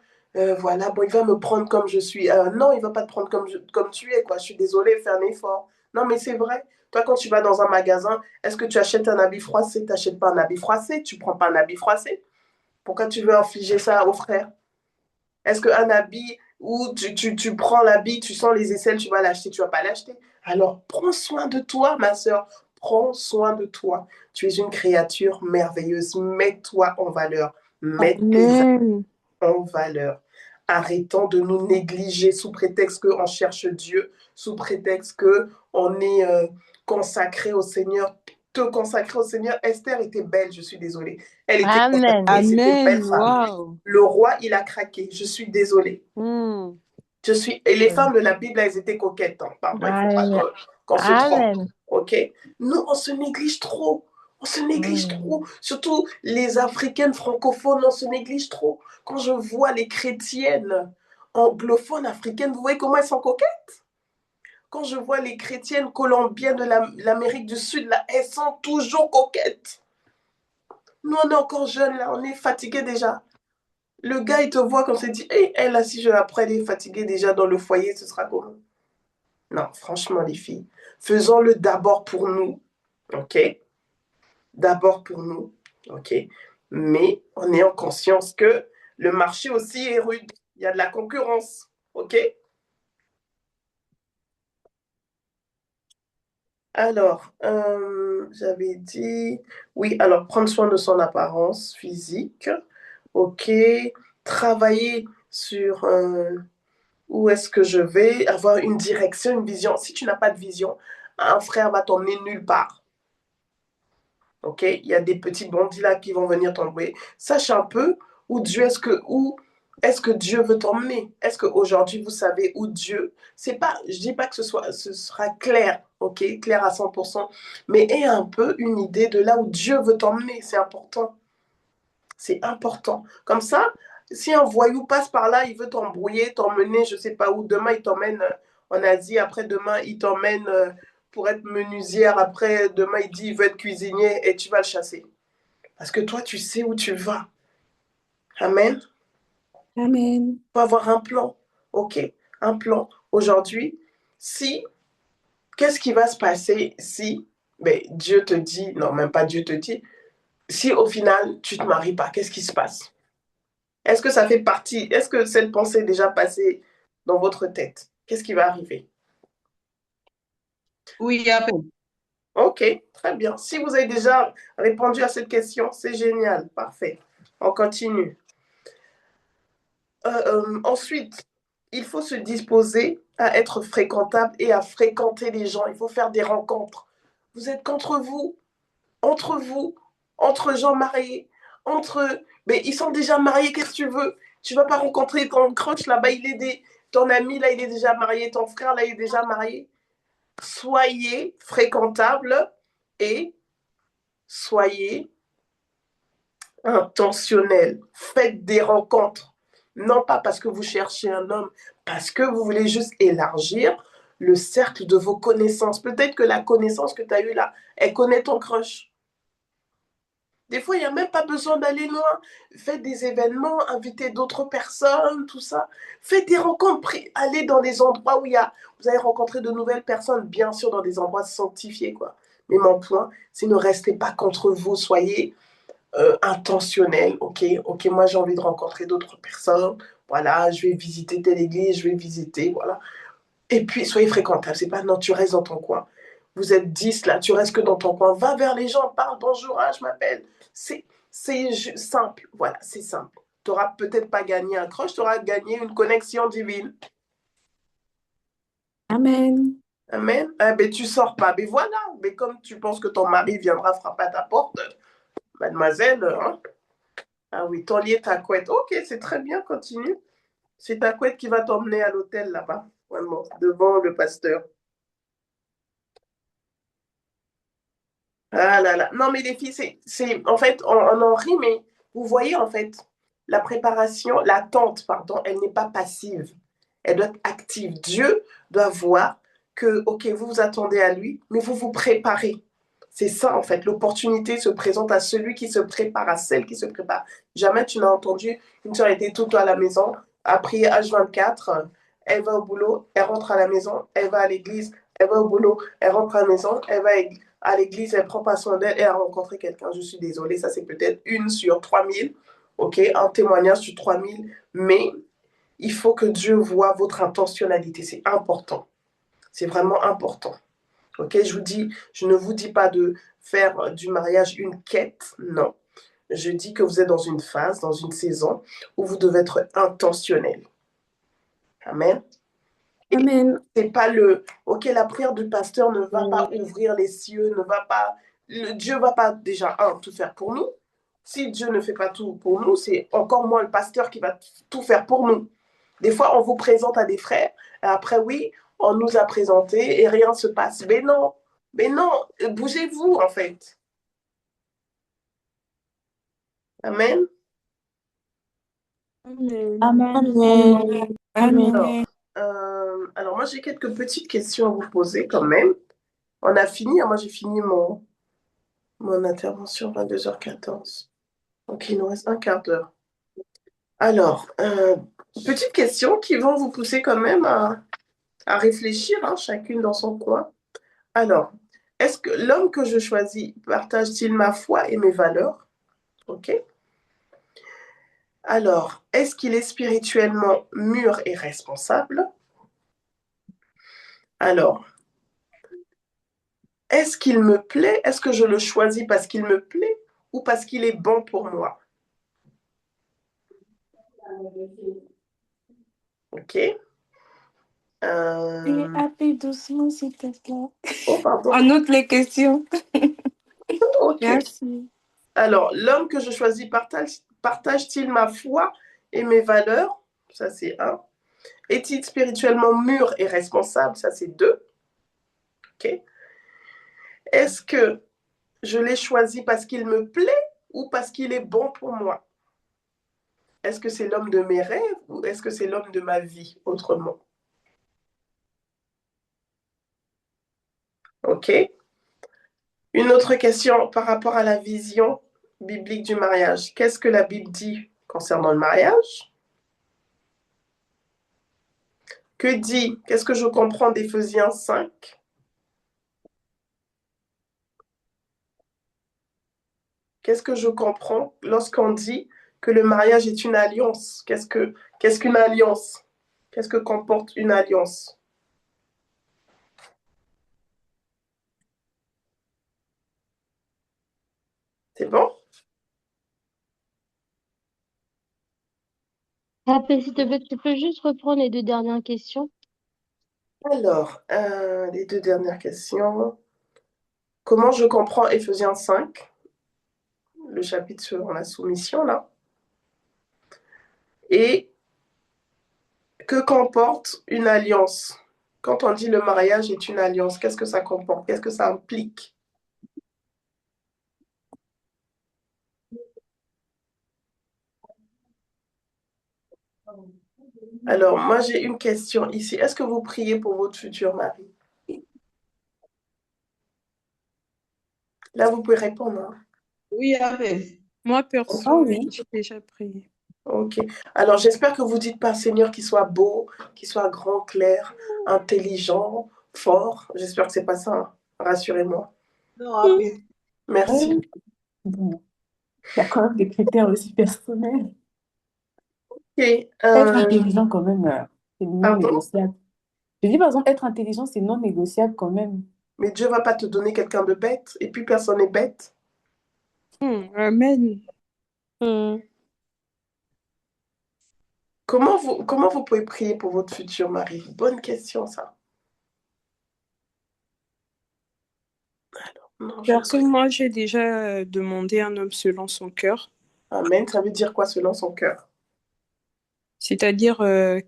Voilà, bon, il va me prendre comme je suis. Non, il va pas te prendre comme tu es, quoi. Je suis désolée, fais un effort. Non, mais c'est vrai. Toi, quand tu vas dans un magasin, est-ce que tu achètes un habit froissé? Tu n'achètes pas un habit froissé? Tu prends pas un habit froissé? Pourquoi tu veux infliger ça aux frères? Est-ce qu'un habit où tu prends l'habit, tu sens les aisselles, tu vas l'acheter, tu vas pas l'acheter? Alors, prends soin de toi, ma sœur. Prends soin de toi. Tu es une créature merveilleuse. Mets-toi en valeur. Mets tes Amen. en valeur. Arrêtons de nous négliger sous prétexte qu'on cherche Dieu, sous prétexte qu'on est consacré au Seigneur. Te consacrer au Seigneur, Esther était belle, je suis désolée. Elle était Amen. consacrée, c'était une belle Amen. femme. Waouh. Le roi, il a craqué, je suis désolée. Hmm. Et les femmes de la Bible, elles étaient coquettes. Hein. Pardon, il ne faut pas Amen. qu'on se trompe. Amen. OK? Nous, on se néglige trop. On se néglige trop. Surtout les Africaines francophones, on se néglige trop. Quand je vois les chrétiennes anglophones africaines, vous voyez comment elles sont coquettes? Quand je vois les chrétiennes colombiennes de l'Amérique du Sud, là, elles sont toujours coquettes. Nous, on est encore jeunes, là, on est fatigués déjà. Le gars, il te voit comme ça, il dit, hey, elle, là, si je après, elle est fatiguée déjà dans le foyer, ce sera comment? Non, franchement, les filles, faisons-le d'abord pour nous, ok? D'abord pour nous, ok? Mais en ayant conscience que le marché aussi est rude, il y a de la concurrence, ok? Alors, j'avais dit, oui, alors prendre soin de son apparence physique, ok, travailler sur où est-ce que je vais, avoir une direction, une vision. Si tu n'as pas de vision, un frère va t'emmener nulle part. Ok, il y a des petits bandits là qui vont venir t'envoyer. Sache un peu où est-ce que Dieu veut t'emmener. Est-ce qu'aujourd'hui vous savez où Dieu. C'est pas, je dis pas que ce sera clair, ok, clair à 100%, mais aie un peu une idée de là où Dieu veut t'emmener. C'est important. C'est important. Comme ça, si un voyou passe par là, il veut t'embrouiller, t'emmener, je sais pas où. Demain, il t'emmène en Asie. Après-demain, il t'emmène pour être menuisière. Après-demain, il dit il veut être cuisinier et tu vas le chasser. Parce que toi, tu sais où tu vas. Amen. Amen. Il faut avoir un plan. OK, un plan. Aujourd'hui, qu'est-ce qui va se passer si Dieu te dit, non, même pas Dieu te dit, si au final, tu ne te maries pas, qu'est-ce qui se passe? Est-ce que ça fait partie, est-ce que cette pensée est déjà passée dans votre tête? Qu'est-ce qui va arriver? Oui, à peine. Ok, très bien. Si vous avez déjà répondu à cette question, c'est génial, parfait. On continue. Ensuite, il faut se disposer à être fréquentable et à fréquenter les gens. Il faut faire des rencontres. Vous êtes qu'entre vous, entre vous, entre gens mariés, mais ils sont déjà mariés, qu'est-ce que tu veux? Tu vas pas rencontrer ton crush là-bas, ton ami là, il est déjà marié, ton frère là, il est déjà marié. Soyez fréquentables et soyez intentionnels. Faites des rencontres. Non pas parce que vous cherchez un homme, parce que vous voulez juste élargir le cercle de vos connaissances. Peut-être que la connaissance que tu as eue là, elle connaît ton crush. Des fois, il n'y a même pas besoin d'aller loin. Faites des événements, invitez d'autres personnes, tout ça. Faites des rencontres, allez dans des endroits où vous allez rencontrer de nouvelles personnes, bien sûr dans des endroits sanctifiés, quoi. Mais mon point, c'est ne restez pas contre vous, soyez intentionnel. Ok, ok, moi j'ai envie de rencontrer d'autres personnes. Voilà, je vais visiter telle église, je vais visiter, voilà. Et puis, soyez fréquentable. C'est pas non, tu restes dans ton coin. Vous êtes 10 là, tu restes que dans ton coin. Va vers les gens, parle, bonjour, je m'appelle. C'est simple. Voilà, c'est simple. Tu n'auras peut-être pas gagné un crush, tu auras gagné une connexion divine. Amen. Amen. Ben, tu sors pas. Mais voilà. Mais comme tu penses que ton mari viendra frapper à ta porte, mademoiselle, hein? Ah oui, ton lit est ta couette. Ok, c'est très bien, continue. C'est ta couette qui va t'emmener à l'hôtel là-bas, vraiment, devant le pasteur. Ah là là. Non, mais les filles, en fait, on en rit, mais vous voyez, en fait, la préparation, l'attente, pardon, elle n'est pas passive. Elle doit être active. Dieu doit voir que, ok, vous vous attendez à lui, mais vous vous préparez. C'est ça, en fait. L'opportunité se présente à celui qui se prépare, à celle qui se prépare. Jamais tu n'as entendu une soeur était toute à la maison, a prié H24, elle va au boulot, elle rentre à la maison, elle va à l'église, elle va au boulot, elle rentre à la maison, elle va à l'église, elle prend pas soin d'elle et a rencontré quelqu'un. Je suis désolée, ça c'est peut-être une sur 3000, ok, un témoignage sur 3000, mais il faut que Dieu voie votre intentionnalité, c'est important, c'est vraiment important. Ok, je ne vous dis pas de faire du mariage une quête, non. Je dis que vous êtes dans une phase, dans une saison où vous devez être intentionnel. Amen. Amen. C'est pas ok, la prière du pasteur ne va pas ouvrir les cieux, ne va pas, Dieu va pas déjà, tout faire pour nous. Si Dieu ne fait pas tout pour nous, c'est encore moins le pasteur qui va tout faire pour nous. Des fois, on vous présente à des frères, et après, oui, on nous a présenté et rien ne se passe. Mais non, bougez-vous en fait. Amen. Amen. Amen. Amen. Alors moi, j'ai quelques petites questions à vous poser quand même. On a fini, moi j'ai fini mon intervention 22h14. Donc il nous reste un quart d'heure. Alors, petites questions qui vont vous pousser quand même à réfléchir, hein, chacune dans son coin. Alors, est-ce que l'homme que je choisis partage-t-il ma foi et mes valeurs? Ok. Alors, est-ce qu'il est spirituellement mûr et responsable? Alors, est-ce qu'il me plaît? Est-ce que je le choisis parce qu'il me plaît ou parce qu'il est bon pour moi? Ok. Et Euh, appelle doucement, s'il te plaît. Oh, pardon. On note les questions. Ok. Merci. Alors, l'homme que je choisis partage-t-il ma foi et mes valeurs? Ça, c'est un. Est-il spirituellement mûr et responsable? Ça, c'est deux. Ok. Est-ce que je l'ai choisi parce qu'il me plaît ou parce qu'il est bon pour moi? Est-ce que c'est l'homme de mes rêves ou est-ce que c'est l'homme de ma vie autrement? Ok. Une autre question par rapport à la vision biblique du mariage. Qu'est-ce que la Bible dit concernant le mariage? Qu'est-ce que je comprends d'Éphésiens 5? Qu'est-ce que je comprends lorsqu'on dit que le mariage est une alliance? Qu'est-ce qu'une alliance? Qu'est-ce que comporte une alliance? C'est bon? Après, s'il te plaît, tu peux juste reprendre les deux dernières questions? Alors, les deux dernières questions. Comment je comprends Éphésiens 5, le chapitre sur la soumission, là? Et que comporte une alliance? Quand on dit le mariage est une alliance, qu'est-ce que ça comporte? Qu'est-ce que ça implique? Alors, moi, j'ai une question ici. Est-ce que vous priez pour votre futur mari? Là, vous pouvez répondre, hein. Oui, Abbé. Moi, Ah perso, oui, oui. j'ai déjà prié. Ok. Alors, j'espère que vous dites pas, Seigneur, qu'il soit beau, qu'il soit grand, clair, intelligent, fort. J'espère que c'est pas ça, hein. Rassurez-moi. Non, Abbé. Merci. Bon, il y a quand même des critères aussi personnels. Ok. Être intelligent, quand même, c'est non Pardon? négociable. Je dis, par exemple, être intelligent, c'est non négociable quand même. Mais Dieu va pas te donner quelqu'un de bête. Et puis, personne n'est bête. Amen. Comment vous pouvez prier pour votre futur mari? Bonne question, ça. Non, je Perso, prie. moi, j'ai déjà demandé un homme selon son cœur, Amen. Ça veut dire quoi selon son cœur? c'est-à-dire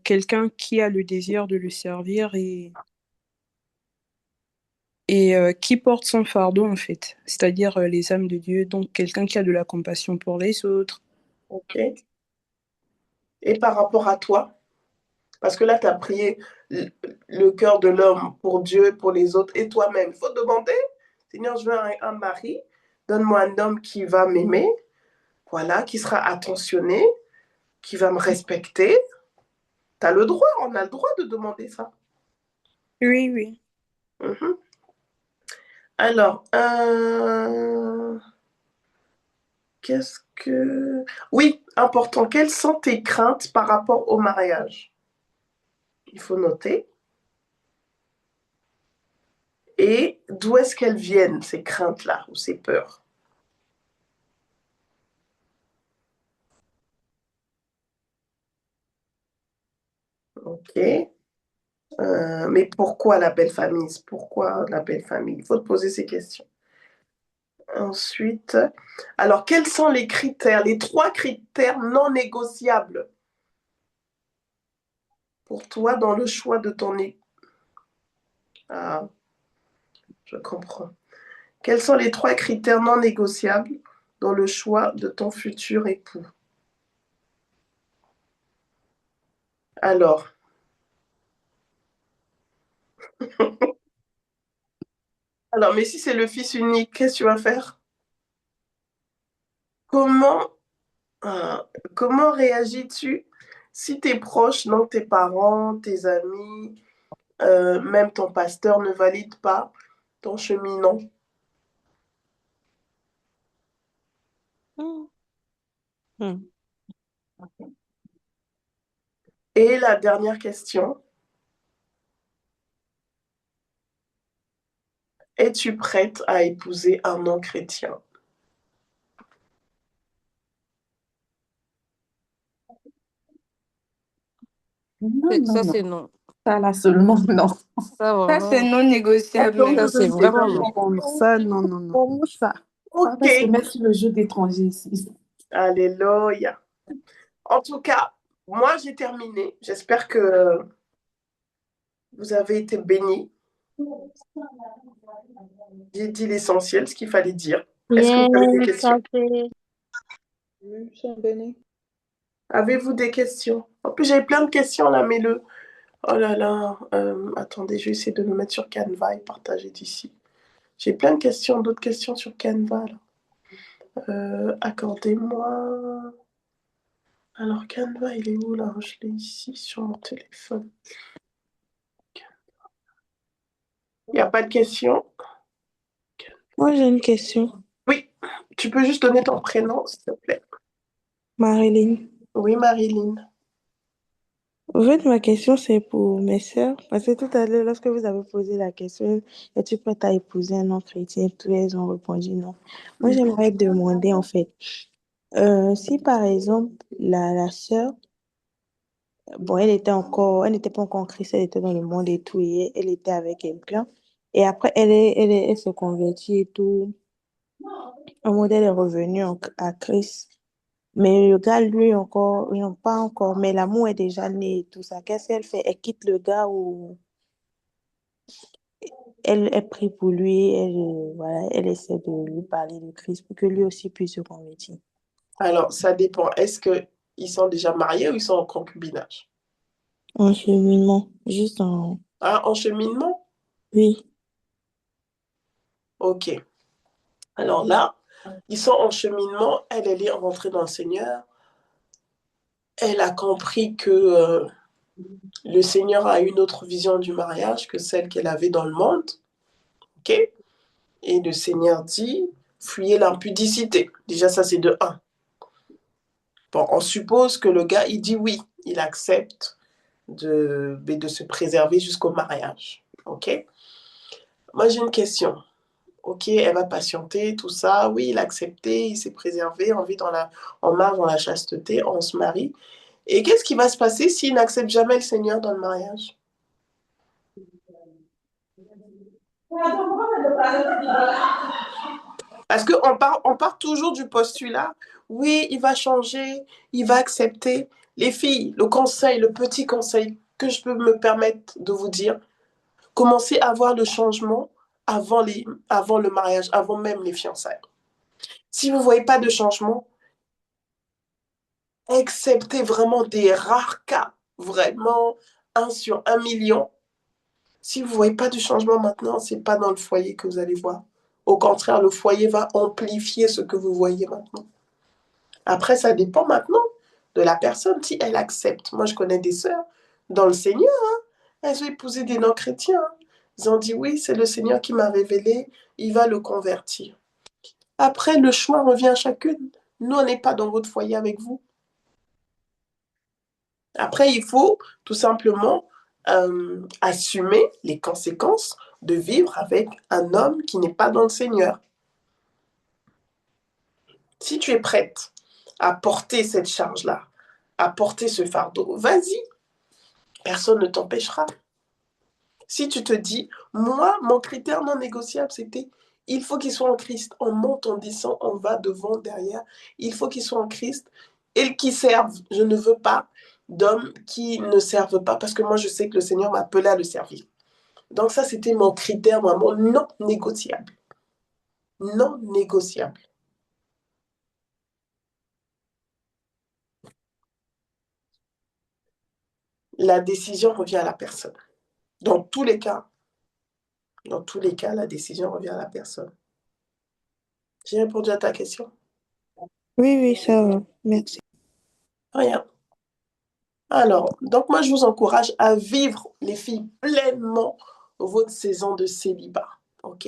quelqu'un qui a le désir de le servir et qui porte son fardeau, en fait, c'est-à-dire les âmes de Dieu, donc quelqu'un qui a de la compassion pour les autres. Ok. Et par rapport à toi? Parce que là, tu as prié le cœur de l'homme pour Dieu, pour les autres et toi-même. Il faut demander, Seigneur, je veux un mari. Donne-moi un homme qui va m'aimer, voilà, qui sera attentionné, qui va me respecter. Tu as le droit, on a le droit de demander ça. Oui, oui. Mhm. Alors, qu'est-ce que... Oui, important. Quelles sont tes craintes par rapport au mariage? Il faut noter. Et d'où est-ce qu'elles viennent, ces craintes-là, ou ces peurs? Ok. Mais pourquoi la belle famille? Pourquoi la belle famille? Il faut te poser ces questions. Ensuite, alors, quels sont les critères, les trois critères non négociables pour toi dans le choix de ton époux? Ah, je comprends. Quels sont les trois critères non négociables dans le choix de ton futur époux? Alors, mais si c'est le fils unique, qu'est-ce que tu vas faire? Comment, comment réagis-tu si tes proches, donc tes parents, tes amis, même ton pasteur ne valide pas ton cheminement? Hmm. Et la dernière question, es-tu prête à épouser un non-chrétien? Non, non, Ça, non. c'est non. Ça, là seulement, non. Ça, Ça, c'est vraiment. non négociable Donc, Ça, même. je c'est ne sais vraiment pas non. comment. Ça, non, non, non. Ça va se Ok. mettre sur le jeu d'étranger ici. Alléluia. En tout cas, moi, j'ai terminé. J'espère que vous avez été bénis. J'ai dit l'essentiel, ce qu'il fallait dire. Est-ce que vous avez des Yes, questions? parfait. Oui, ils sont bénis. Avez-vous des questions? En plus, j'avais plein de questions là, mais le... Oh là là. Attendez, je vais essayer de me mettre sur Canva et partager d'ici. J'ai plein de questions, d'autres questions sur Canva là. Accordez-moi... Alors, Canva, il est où là? Je l'ai ici sur mon téléphone. Il n'y a pas de questions? Moi, j'ai une question. Oui, tu peux juste donner ton prénom, s'il te plaît. Marilyn. Oui, Marilyn. En fait, ma question, c'est pour mes sœurs. Parce que tout à l'heure, lorsque vous avez posé la question, es-tu prête à épouser un non-chrétien? Toutes elles ont répondu non. Moi, j'aimerais demander, en fait, si par exemple, la sœur, bon, elle n'était pas encore en Christ, elle était dans le monde et tout, et elle était avec quelqu'un. Et après, elle s'est convertie et tout. Un modèle est revenu à Christ. Mais le gars, lui, encore, non, pas encore, mais l'amour est déjà né et tout ça. Qu'est-ce qu'elle fait? Elle quitte le gars ou elle prie pour lui, voilà, elle essaie de lui parler de Christ pour que lui aussi puisse se convertir. Alors, ça dépend. Est-ce qu'ils sont déjà mariés ou ils sont en concubinage? En cheminement, juste en... Ah, en cheminement? Oui. Ok. Alors là, ils sont en cheminement. Elle est rentrée dans le Seigneur. Elle a compris que le Seigneur a une autre vision du mariage que celle qu'elle avait dans le monde. Ok? Et le Seigneur dit, fuyez l'impudicité. Déjà, ça, c'est de un. Bon, on suppose que le gars, il dit oui. Il accepte de se préserver jusqu'au mariage. Ok? Moi, j'ai une question. Ok, elle va patienter, tout ça. Oui, il a accepté, il s'est préservé, on marche dans la chasteté, on se marie. Et qu'est-ce qui va se passer s'il n'accepte jamais le Seigneur dans le mariage? Parce qu'on part toujours du postulat, oui, il va changer, il va accepter. Les filles, le conseil, le petit conseil que je peux me permettre de vous dire, commencez à voir le changement avant le mariage, avant même les fiançailles. Si vous ne voyez pas de changement, excepté vraiment des rares cas, vraiment 1 sur 1 million, si vous ne voyez pas de changement maintenant, ce n'est pas dans le foyer que vous allez voir. Au contraire, le foyer va amplifier ce que vous voyez maintenant. Après, ça dépend maintenant de la personne, si elle accepte. Moi, je connais des sœurs dans le Seigneur, hein, elles ont épousé des non-chrétiens. Hein. Ils ont dit, oui, c'est le Seigneur qui m'a révélé, il va le convertir. Après, le choix revient à chacune. Nous, on n'est pas dans votre foyer avec vous. Après, il faut tout simplement assumer les conséquences de vivre avec un homme qui n'est pas dans le Seigneur. Si tu es prête à porter cette charge-là, à porter ce fardeau, vas-y, personne ne t'empêchera. Si tu te dis, moi, mon critère non négociable, c'était, il faut qu'il soit en Christ. On monte, on descend, on va devant, derrière. Il faut qu'il soit en Christ et qu'il serve. Je ne veux pas d'hommes qui ne servent pas parce que moi, je sais que le Seigneur m'a appelé à le servir. Donc ça, c'était mon critère, mon non négociable. Non négociable. La décision revient à la personne. Dans tous les cas, la décision revient à la personne. J'ai répondu à ta question? Oui, oui, ça va. Merci. Rien. Alors, donc moi, je vous encourage à vivre, les filles, pleinement votre saison de célibat. OK?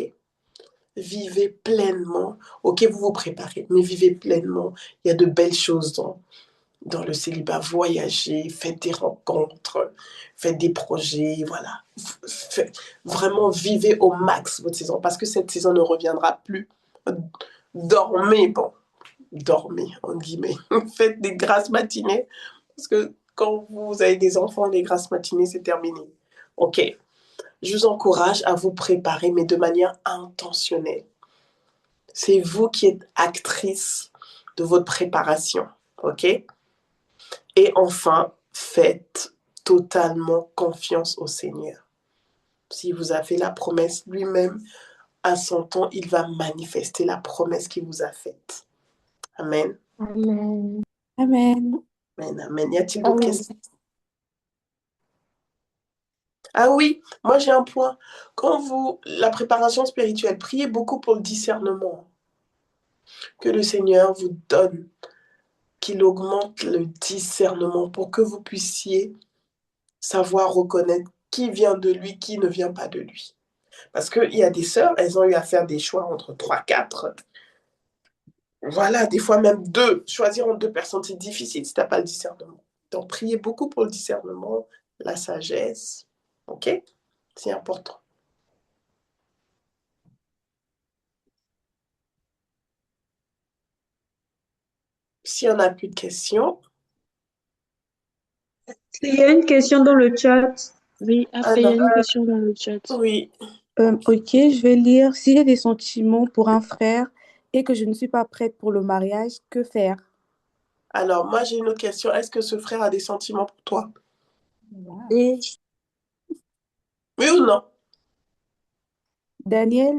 Vivez pleinement. OK, vous vous préparez, mais vivez pleinement. Il y a de belles choses dans le célibat. Voyagez, faites des rencontres, faites des projets, voilà. Vraiment, vivez au max votre saison, parce que cette saison ne reviendra plus. Dormez, bon, dormez, en guillemets. Faites des grasses matinées, parce que quand vous avez des enfants, les grasses matinées, c'est terminé. OK. Je vous encourage à vous préparer, mais de manière intentionnelle. C'est vous qui êtes actrice de votre préparation. OK? Et enfin, faites totalement confiance au Seigneur. S'il vous a fait la promesse lui-même, à son temps, il va manifester la promesse qu'il vous a faite. Amen. Amen. Amen. Amen, amen. Y a-t-il d'autres Amen. questions? Ah oui, moi j'ai un point. Quand la préparation spirituelle, priez beaucoup pour le discernement. Que le Seigneur vous donne, qu'il augmente le discernement pour que vous puissiez savoir reconnaître qui vient de lui, qui ne vient pas de lui. Parce qu'il y a des sœurs, elles ont eu à faire des choix entre 3, 4. Voilà, des fois même 2. Choisir entre 2 personnes, c'est difficile si tu n'as pas le discernement. Donc, priez beaucoup pour le discernement, la sagesse. OK? C'est important. S'il n'y en a plus de questions, Il y a une question dans le chat. Oui, après, il y a alors, une question dans le chat. oui. Ok, je vais lire. Si j'ai des sentiments pour un frère et que je ne suis pas prête pour le mariage, que faire? Alors, moi, j'ai une autre question. Est-ce que ce frère a des sentiments pour toi? Et Oui ou non? Daniel,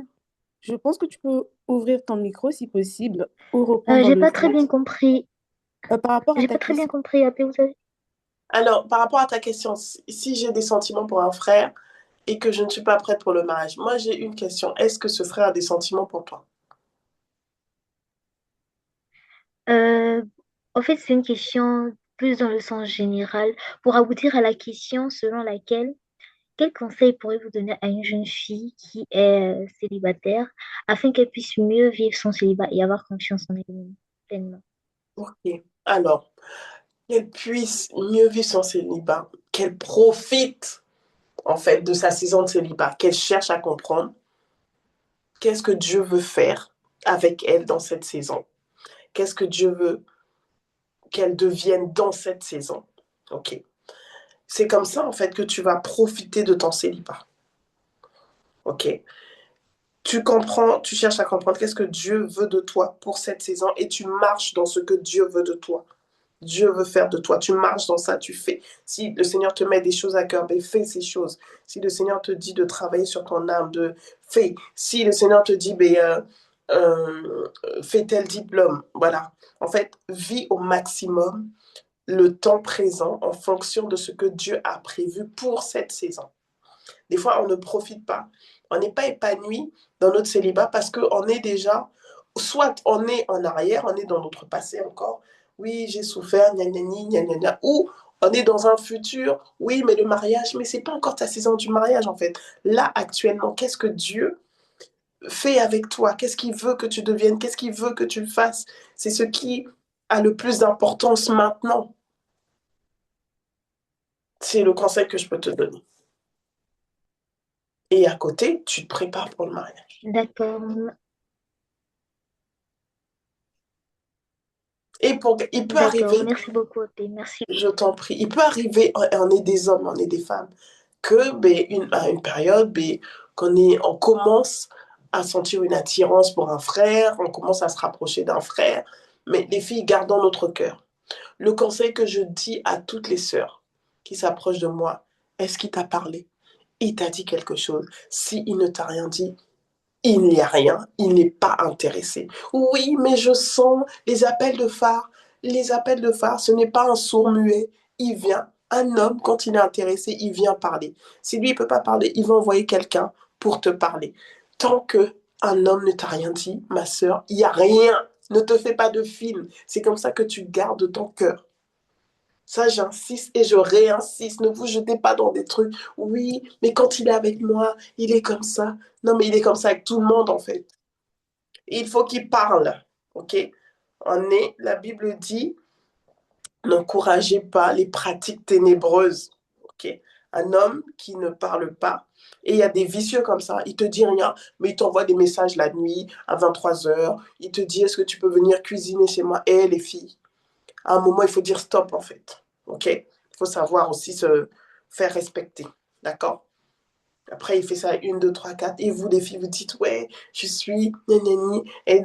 je pense que tu peux ouvrir ton micro si possible ou reprendre dans J'ai le pas très chat. bien compris. Par rapport à J'ai ta pas très bien question. compris. Appelez, vous savez. Alors, par rapport à ta question, si j'ai des sentiments pour un frère et que je ne suis pas prête pour le mariage, moi, j'ai une question. Est-ce que ce frère a des sentiments pour toi? Euh, En fait, c'est une question plus dans le sens général pour aboutir à la question selon laquelle quel conseil pourriez-vous donner à une jeune fille qui est célibataire afin qu'elle puisse mieux vivre son célibat et avoir confiance en elle-même pleinement? Ok. Alors, qu'elle puisse mieux vivre son célibat, qu'elle profite, en fait, de sa saison de célibat, qu'elle cherche à comprendre qu'est-ce que Dieu veut faire avec elle dans cette saison. Qu'est-ce que Dieu veut qu'elle devienne dans cette saison. Ok. C'est comme ça, en fait, que tu vas profiter de ton célibat. Ok. Tu comprends, tu cherches à comprendre qu'est-ce que Dieu veut de toi pour cette saison et tu marches dans ce que Dieu veut de toi. Dieu veut faire de toi. Tu marches dans ça, tu fais. Si le Seigneur te met des choses à cœur, ben fais ces choses. Si le Seigneur te dit de travailler sur ton âme, fais. Si le Seigneur te dit, fais tel diplôme, voilà. En fait, vis au maximum le temps présent en fonction de ce que Dieu a prévu pour cette saison. Des fois, on ne profite pas. On n'est pas épanoui dans notre célibat parce qu'on est déjà, soit on est en arrière, on est dans notre passé encore. Oui, j'ai souffert, gna gna gna gna gna. Ou on est dans un futur, oui, mais le mariage, mais c'est pas encore ta saison du mariage en fait. Là, actuellement, qu'est-ce que Dieu fait avec toi? Qu'est-ce qu'il veut que tu deviennes? Qu'est-ce qu'il veut que tu fasses? C'est ce qui a le plus d'importance maintenant. C'est le conseil que je peux te donner. Et à côté, tu te prépares pour le mariage. D'accord. Et il peut D'accord. arriver, Merci beaucoup, Audrey. Merci. je t'en prie, il peut arriver, on est des hommes, on est des femmes, que à une période, on commence à sentir une attirance pour un frère, on commence à se rapprocher d'un frère, mais les filles, gardons notre cœur. Le conseil que je dis à toutes les sœurs qui s'approchent de moi, est-ce qu'il t'a parlé? Il t'a dit quelque chose? S'il ne t'a rien dit, il n'y a rien, il n'est pas intéressé. Oui, mais je sens les appels de phare. Les appels de phare, ce n'est pas un sourd muet. Il vient. Un homme, quand il est intéressé, il vient parler. Si lui, il ne peut pas parler, il va envoyer quelqu'un pour te parler. Tant que un homme ne t'a rien dit, ma sœur, il n'y a rien. Ne te fais pas de film. C'est comme ça que tu gardes ton cœur. Ça, j'insiste et je réinsiste. Ne vous jetez pas dans des trucs. Oui, mais quand il est avec moi, il est comme ça. Non, mais il est comme ça avec tout le monde, en fait. Et il faut qu'il parle. OK? La Bible dit, n'encouragez pas les pratiques ténébreuses. OK? Un homme qui ne parle pas. Et il y a des vicieux comme ça. Il te dit rien, mais il t'envoie des messages la nuit à 23h. Il te dit, est-ce que tu peux venir cuisiner chez moi? Eh, les filles, à un moment, il faut dire stop, en fait. OK? Il faut savoir aussi se faire respecter. D'accord? Après, il fait ça 1, 2, 3, 4. Et vous, les filles, vous dites, ouais, je suis nanani. Et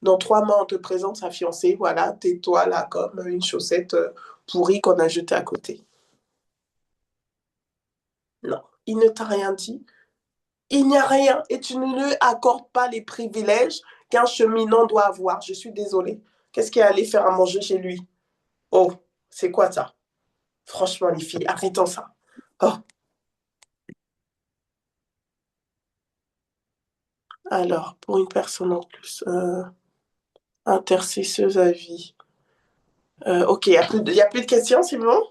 dans 3 mois, on te présente sa fiancée. Voilà, tais-toi là comme une chaussette pourrie qu'on a jetée à côté. Non, il ne t'a rien dit. Il n'y a rien. Et tu ne lui accordes pas les privilèges qu'un cheminot doit avoir. Je suis désolée. Qu'est-ce qu'il est allé faire à manger chez lui? Oh, c'est quoi ça? Franchement, les filles, arrêtons ça. Oh. Alors, pour une personne en plus, intercesseuse à vie. Ok, il y a plus de questions, c'est bon?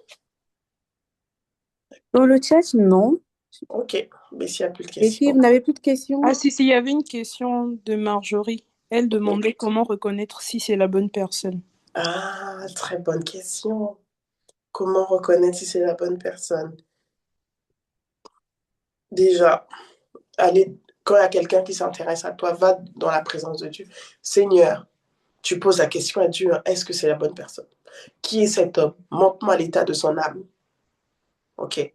Dans le chat, non. Ok, mais s'il n'y a plus de Les filles, questions. vous n'avez plus de questions? Ah si, il y avait une question de Marjorie. Elle demandait comment reconnaître si c'est la bonne personne. Ah, très bonne question. Comment reconnaître si c'est la bonne personne? Déjà, allez, quand il y a quelqu'un qui s'intéresse à toi, va dans la présence de Dieu. Seigneur, tu poses la question à Dieu, est-ce que c'est la bonne personne? Qui est cet homme? Montre-moi l'état de son âme. Ok.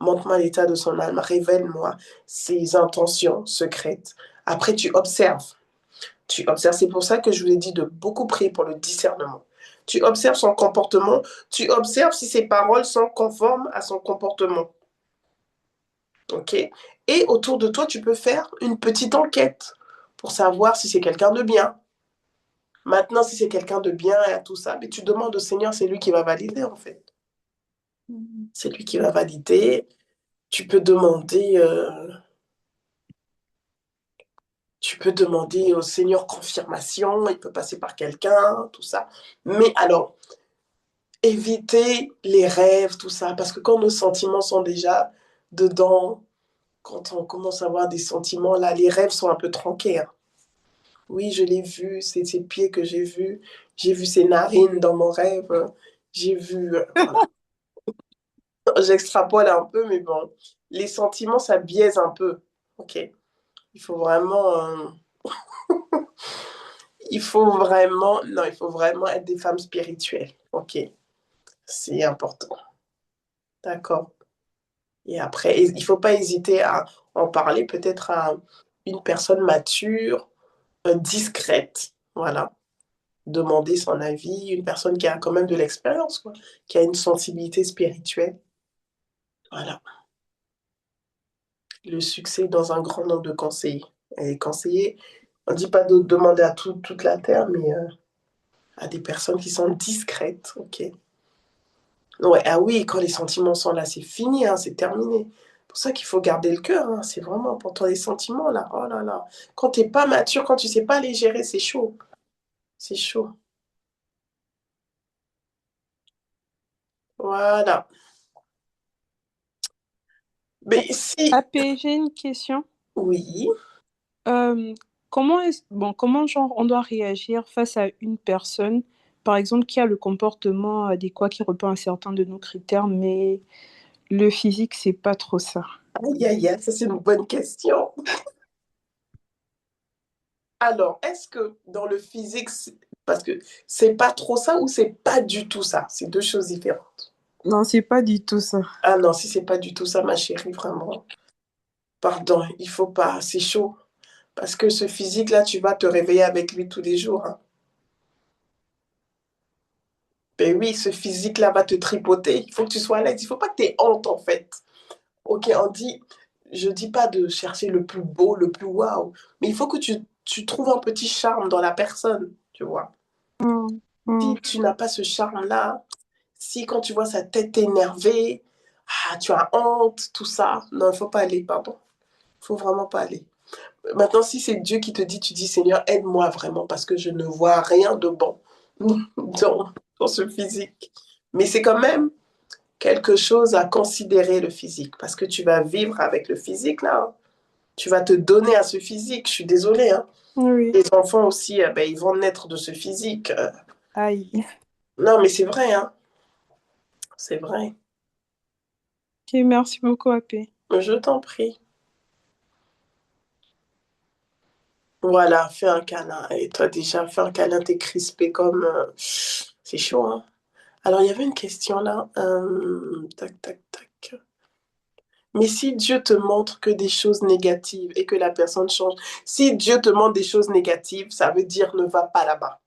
Montre-moi l'état de son âme. Révèle-moi ses intentions secrètes. Après, tu observes. Tu observes. C'est pour ça que je vous ai dit de beaucoup prier pour le discernement. Tu observes son comportement. Tu observes si ses paroles sont conformes à son comportement. Ok? Et autour de toi, tu peux faire une petite enquête pour savoir si c'est quelqu'un de bien. Maintenant, si c'est quelqu'un de bien et à tout ça, mais tu demandes au Seigneur, c'est lui qui va valider en fait. C'est lui qui va valider. Tu peux demander, au Seigneur confirmation. Il peut passer par quelqu'un, tout ça. Mais alors, éviter les rêves, tout ça, parce que quand nos sentiments sont déjà dedans, quand on commence à avoir des sentiments, là, les rêves sont un peu tronqués, hein. Oui, je l'ai vu, c'est ses pieds que j'ai vu ses narines dans mon rêve, j'ai vu, voilà. J'extrapole un peu, mais bon, les sentiments, ça biaise un peu, ok? Il faut vraiment, non, il faut vraiment être des femmes spirituelles, ok? C'est important, d'accord? Et après, il ne faut pas hésiter à en parler peut-être à une personne mature, discrète, voilà. Demander son avis, une personne qui a quand même de l'expérience, quoi, qui a une sensibilité spirituelle. Voilà. Le succès dans un grand nombre de conseillers. Et conseillers, on ne dit pas de demander à toute la terre, mais à des personnes qui sont discrètes, ok? Ouais, ah oui, quand les sentiments sont là, c'est fini, hein, c'est terminé. C'est pour ça qu'il faut garder le cœur, hein, c'est vraiment important. Les sentiments, là, oh là là. Quand tu n'es pas mature, quand tu ne sais pas les gérer, c'est chaud. C'est chaud. Voilà. Mais si... AP, j'ai une question. Oui. Comment genre on doit réagir face à une personne, par exemple, qui a le comportement adéquat, qui répond à certains de nos critères, mais le physique, c'est pas trop ça. Aïe, aïe, aïe, ça c'est une bonne question. Alors, est-ce que dans le physique, parce que c'est pas trop ça ou c'est pas du tout ça? C'est deux choses différentes. Non, c'est pas du tout ça. Ah non, si c'est pas du tout ça, ma chérie, vraiment. Pardon, il faut pas, c'est chaud. Parce que ce physique-là, tu vas te réveiller avec lui tous les jours, hein. Ben oui, ce physique-là va te tripoter. Il faut que tu sois à l'aise. Il faut pas que tu aies honte, en fait. Ok, je dis pas de chercher le plus beau, le plus waouh, mais il faut que tu trouves un petit charme dans la personne, tu vois. Si tu n'as pas ce charme-là, si quand tu vois sa tête énervée, tu as honte, tout ça, non, il faut pas aller, pardon. Il faut vraiment pas aller. Maintenant, si c'est Dieu qui te dit, tu dis, Seigneur, aide-moi vraiment parce que je ne vois rien de bon dans ce physique. Mais c'est quand même quelque chose à considérer, le physique, parce que tu vas vivre avec le physique, là, hein. Tu vas te donner à ce physique, je suis désolée, hein. Oui. Les enfants aussi, ben, ils vont naître de ce physique. Aïe. Non, mais c'est vrai, hein. C'est vrai. Ok, merci beaucoup, AP. Je t'en prie. Voilà, fais un câlin. Et toi, déjà, fais un câlin, t'es crispé comme... c'est chaud, hein. Alors, il y avait une question là. Tac, tac, tac. Mais si Dieu te montre que des choses négatives et que la personne change, si Dieu te montre des choses négatives, ça veut dire ne va pas là-bas.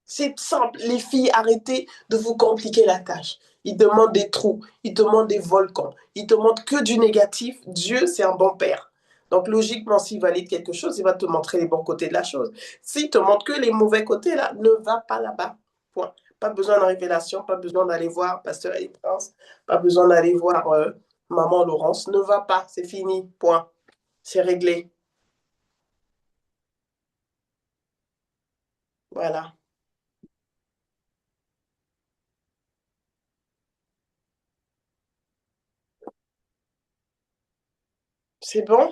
C'est simple, les filles, arrêtez de vous compliquer la tâche. Ils te montrent des trous, ils te montrent des volcans, ils te montrent que du négatif. Dieu, c'est un bon père. Donc, logiquement, s'il valide quelque chose, il va te montrer les bons côtés de la chose. S'il te montre que les mauvais côtés, là, ne va pas là-bas. Point. Pas besoin de révélation, pas besoin d'aller voir Pasteur Elie Prince, pas besoin d'aller voir Maman Laurence. Ne va pas, c'est fini. Point. C'est réglé. Voilà. C'est bon?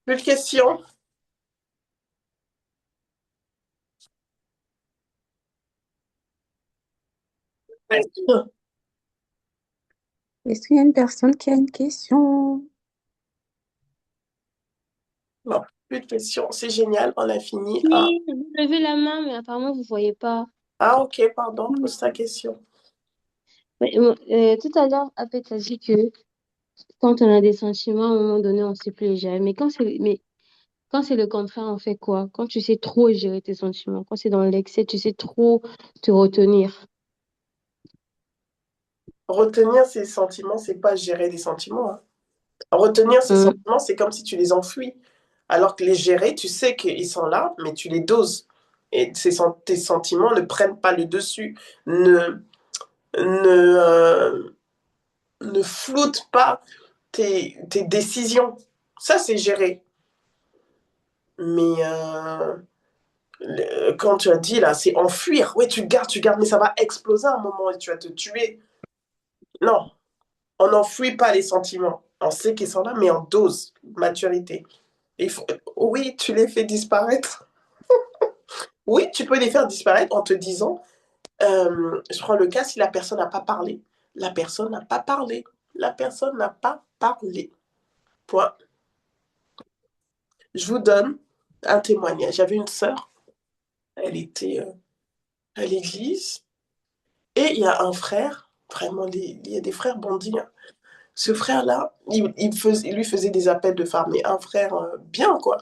Plus de questions? Est-ce qu'il y a une personne qui a une question? Non, plus de questions. C'est génial, on a fini. Oui, vous levez la main, mais apparemment, vous ne voyez pas. Ah, ok, pardon, pose ta question. Ouais, tout à l'heure, Apet a dit que quand on a des sentiments, à un moment donné, on ne sait plus les gérer. Mais quand c'est le contraire, on fait quoi? Quand tu sais trop gérer tes sentiments, quand c'est dans l'excès, tu sais trop te retenir. Retenir ses sentiments, c'est pas gérer les sentiments, hein. Retenir ses sentiments, c'est comme si tu les enfuis. Alors que les gérer, tu sais qu'ils sont là, mais tu les doses. Et tes sentiments ne prennent pas le dessus, ne, ne, ne floutent pas tes décisions. Ça, c'est gérer. Mais quand tu as dit là, c'est enfuir. Oui, tu gardes, mais ça va exploser à un moment et tu vas te tuer. Non, on n'enfuit pas les sentiments. On sait qu'ils sont là, mais en dose, maturité. Oui, tu les fais disparaître. Oui, tu peux les faire disparaître en te disant, je prends le cas si la personne n'a pas parlé. La personne n'a pas parlé. La personne n'a pas parlé. Point. Je vous donne un témoignage. J'avais une sœur, elle était à l'église, et il y a un frère, vraiment, il y a des frères bandits, hein. Ce frère-là, il lui faisait des appels de phare, mais un frère bien, quoi.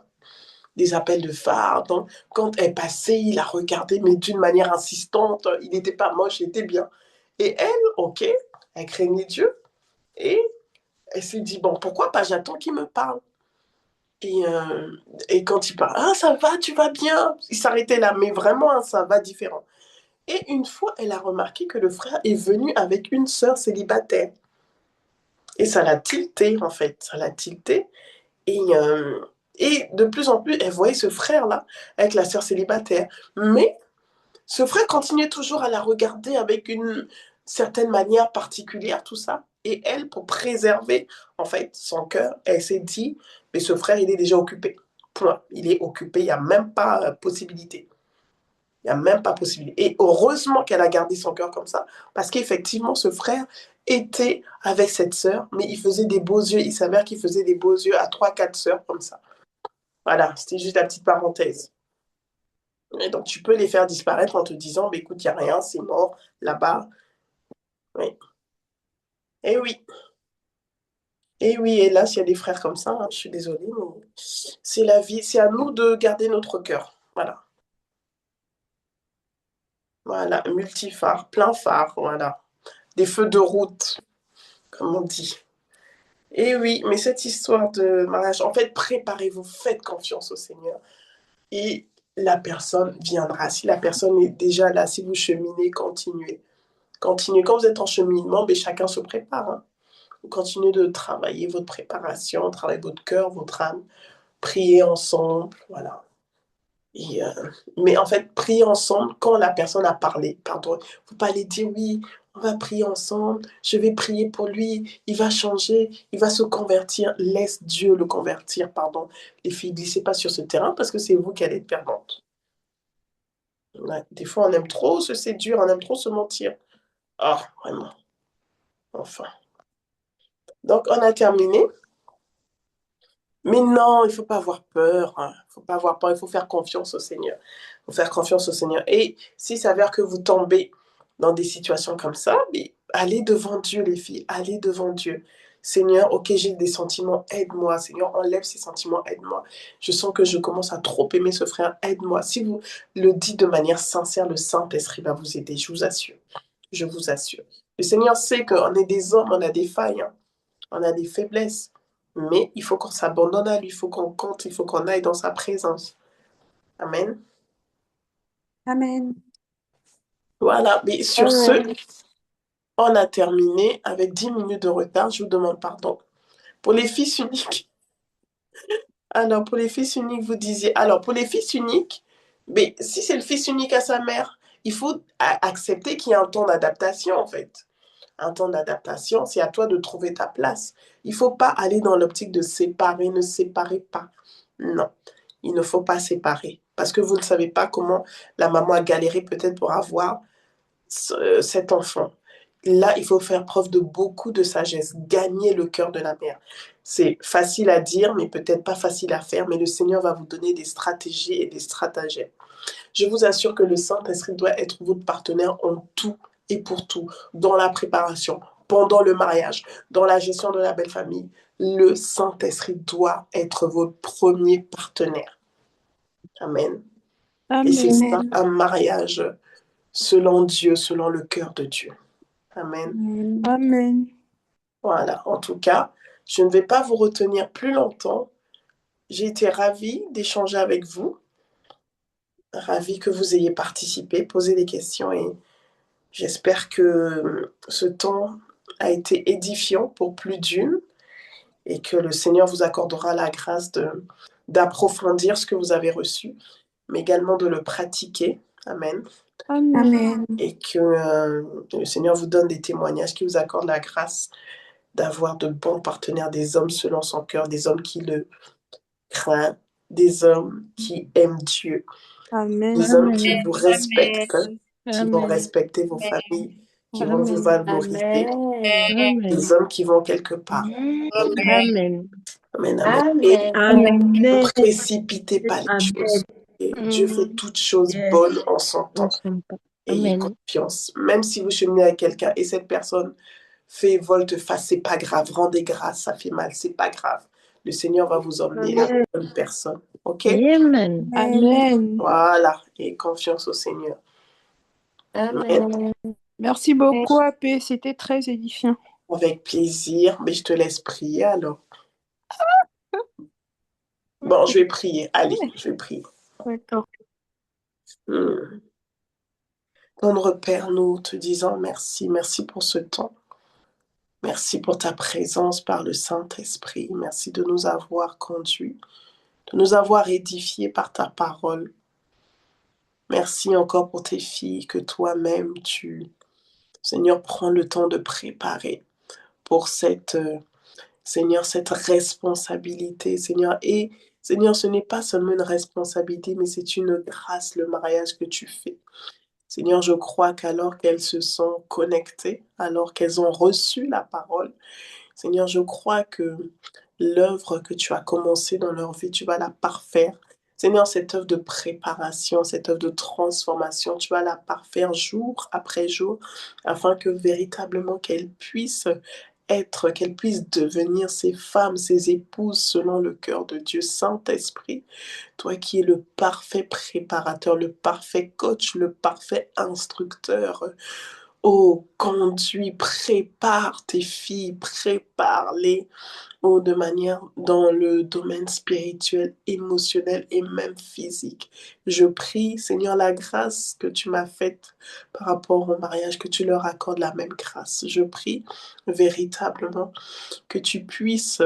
Des appels de phare. Donc, quand elle passait, il la regardait, mais d'une manière insistante. Il n'était pas moche, il était bien. Et elle, ok, elle craignait Dieu. Et elle s'est dit, bon, pourquoi pas, j'attends qu'il me parle. Et, euh, et quand il parle, ah, ça va, tu vas bien. Il s'arrêtait là, mais vraiment, un ça va différent. Et une fois, elle a remarqué que le frère est venu avec une sœur célibataire. Et ça l'a tilté, en fait. Ça l'a tilté. Et, euh, et de plus en plus, elle voyait ce frère-là avec la sœur célibataire. Mais ce frère continuait toujours à la regarder avec une certaine manière particulière, tout ça. Et elle, pour préserver, en fait, son cœur, elle s'est dit, mais ce frère, il est déjà occupé. Point. Il est occupé, il n'y a même pas possibilité. Il n'y a même pas possibilité. Et heureusement qu'elle a gardé son cœur comme ça, parce qu'effectivement, ce frère était avec cette sœur, mais il faisait des beaux yeux. Il s'avère qu'il faisait des beaux yeux à 3, 4 sœurs comme ça. Voilà, c'était juste la petite parenthèse. Et donc, tu peux les faire disparaître en te disant, bah, écoute, il n'y a rien, c'est mort, là-bas. Oui. Et oui. Et oui, et là, s'il y a des frères comme ça, hein, je suis désolée, mais c'est la vie. C'est à nous de garder notre cœur. Voilà. Voilà, multiphare, plein phare, voilà. Des feux de route, comme on dit. Et oui, mais cette histoire de mariage, en fait, préparez-vous, faites confiance au Seigneur. Et la personne viendra. Si la personne est déjà là, si vous cheminez, continuez. Continuez. Quand vous êtes en cheminement, mais chacun se prépare, hein. Vous continuez de travailler votre préparation, travailler votre cœur, votre âme, prier ensemble, voilà. Et, mais en fait, prier ensemble quand la personne a parlé. Pardon, il ne faut pas aller dire oui, on va prier ensemble, je vais prier pour lui, il va changer, il va se convertir. Laisse Dieu le convertir, pardon. Les filles, glissez pas sur ce terrain parce que c'est vous qui allez être perdante. Ouais, des fois, on aime trop se séduire, on aime trop se mentir. Ah, vraiment. Enfin. Donc, on a terminé. Mais non, il ne faut pas avoir peur, hein. Il ne faut pas avoir peur, il faut faire confiance au Seigneur. Il faut faire confiance au Seigneur. Et s'il s'avère que vous tombez dans des situations comme ça, mais allez devant Dieu, les filles, allez devant Dieu. Seigneur, ok, j'ai des sentiments, aide-moi. Seigneur, enlève ces sentiments, aide-moi. Je sens que je commence à trop aimer ce frère, aide-moi. Si vous le dites de manière sincère, le Saint-Esprit va vous aider, je vous assure. Je vous assure. Le Seigneur sait qu'on est des hommes, on a des failles, hein, on a des faiblesses. Mais il faut qu'on s'abandonne à lui, il faut qu'on compte, il faut qu'on aille dans sa présence. Amen. Amen. Voilà, mais sur ce, Amen. on a terminé avec 10 minutes de retard. Je vous demande pardon. Pour les fils uniques, alors pour les fils uniques, vous disiez, alors pour les fils uniques, mais si c'est le fils unique à sa mère, il faut accepter qu'il y a un temps d'adaptation en fait. Un temps d'adaptation, c'est à toi de trouver ta place. Il ne faut pas aller dans l'optique de séparer, ne séparez pas. Non, il ne faut pas séparer. Parce que vous ne savez pas comment la maman a galéré peut-être pour avoir cet enfant. Là, il faut faire preuve de beaucoup de sagesse, gagner le cœur de la mère. C'est facile à dire, mais peut-être pas facile à faire, mais le Seigneur va vous donner des stratégies et des stratagèmes. Je vous assure que le Saint-Esprit doit être votre partenaire en tout et pour tout, dans la préparation, pendant le mariage, dans la gestion de la belle famille. Le Saint-Esprit doit être votre premier partenaire. Amen. Et c'est ça, Amen. un mariage selon Dieu, selon le cœur de Dieu. Amen. Amen. Amen. Voilà, en tout cas, je ne vais pas vous retenir plus longtemps. J'ai été ravie d'échanger avec vous, ravie que vous ayez participé, posé des questions et j'espère que ce temps a été édifiant pour plus d'une et que le Seigneur vous accordera la grâce d'approfondir ce que vous avez reçu, mais également de le pratiquer. Amen. Amen. Amen. Et que le Seigneur vous donne des témoignages qui vous accordent la grâce d'avoir de bons partenaires, des hommes selon son cœur, des hommes qui le craignent, des hommes qui aiment Dieu, Amen. des hommes qui Amen. vous respectent, qui vont Amen. respecter vos familles, qui vont vous Amen. valoriser, Amen. des hommes qui vont quelque part. Ok. Amen. Amen, amen. Et ne Amen. précipitez pas les choses. Et Dieu fait toutes choses bonnes en son temps. Ayez Amen. confiance. Même si vous cheminez avec quelqu'un et cette personne fait volte-face, c'est pas grave. Rendez grâce, ça fait mal, c'est pas grave. Le Seigneur va vous emmener à la bonne personne. Ok? Amen. Amen. Voilà. Et confiance au Seigneur. Amen. Merci beaucoup, AP. C'était très édifiant. Avec plaisir. Mais je te laisse prier alors. Bon, je vais prier. Allez, je vais prier. D'accord. Tendre Père, nous te disons merci. Merci pour ce temps. Merci pour ta présence par le Saint-Esprit. Merci de nous avoir conduits, de nous avoir édifiés par ta parole. Merci encore pour tes filles que toi-même, Seigneur, prends le temps de préparer pour Seigneur, cette responsabilité, Seigneur. Et Seigneur, ce n'est pas seulement une responsabilité, mais c'est une grâce, le mariage que tu fais. Seigneur, je crois qu'alors qu'elles se sont connectées, alors qu'elles ont reçu la parole, Seigneur, je crois que l'œuvre que tu as commencée dans leur vie, tu vas la parfaire. Seigneur, cette œuvre de préparation, cette œuvre de transformation, tu vas la parfaire jour après jour, afin que véritablement qu'elles puissent qu'elles puissent devenir ces femmes, ces épouses selon le cœur de Dieu. Saint-Esprit, toi qui es le parfait préparateur, le parfait coach, le parfait instructeur. Oh, conduis, prépare tes filles, prépare-les de manière dans le domaine spirituel, émotionnel et même physique. Je prie, Seigneur, la grâce que tu m'as faite par rapport au mariage, que tu leur accordes la même grâce. Je prie véritablement que tu puisses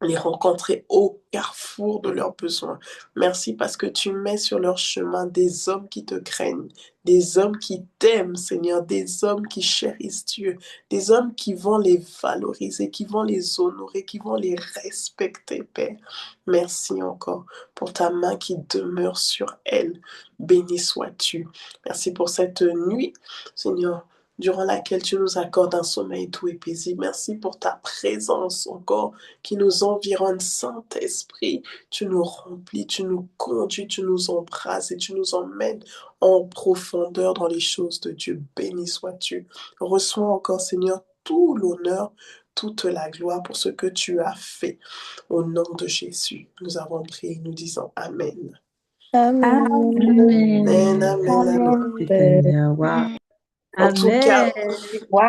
les rencontrer au carrefour de leurs besoins. Merci parce que tu mets sur leur chemin des hommes qui te craignent, des hommes qui t'aiment, Seigneur, des hommes qui chérissent Dieu, des hommes qui vont les valoriser, qui vont les honorer, qui vont les respecter, Père. Merci encore pour ta main qui demeure sur elles. Béni sois-tu. Merci pour cette nuit, Seigneur, durant laquelle tu nous accordes un sommeil doux et paisible. Merci pour ta présence encore qui nous environne, Saint-Esprit. Tu nous remplis, tu nous conduis, tu nous embrasses et tu nous emmènes en profondeur dans les choses de Dieu. Béni sois-tu. Reçois encore, Seigneur, tout l'honneur, toute la gloire pour ce que tu as fait. Au nom de Jésus, nous avons prié, nous disons Amen. Amen. Amen, amen, amen. Amen. En tout cas, Waouh.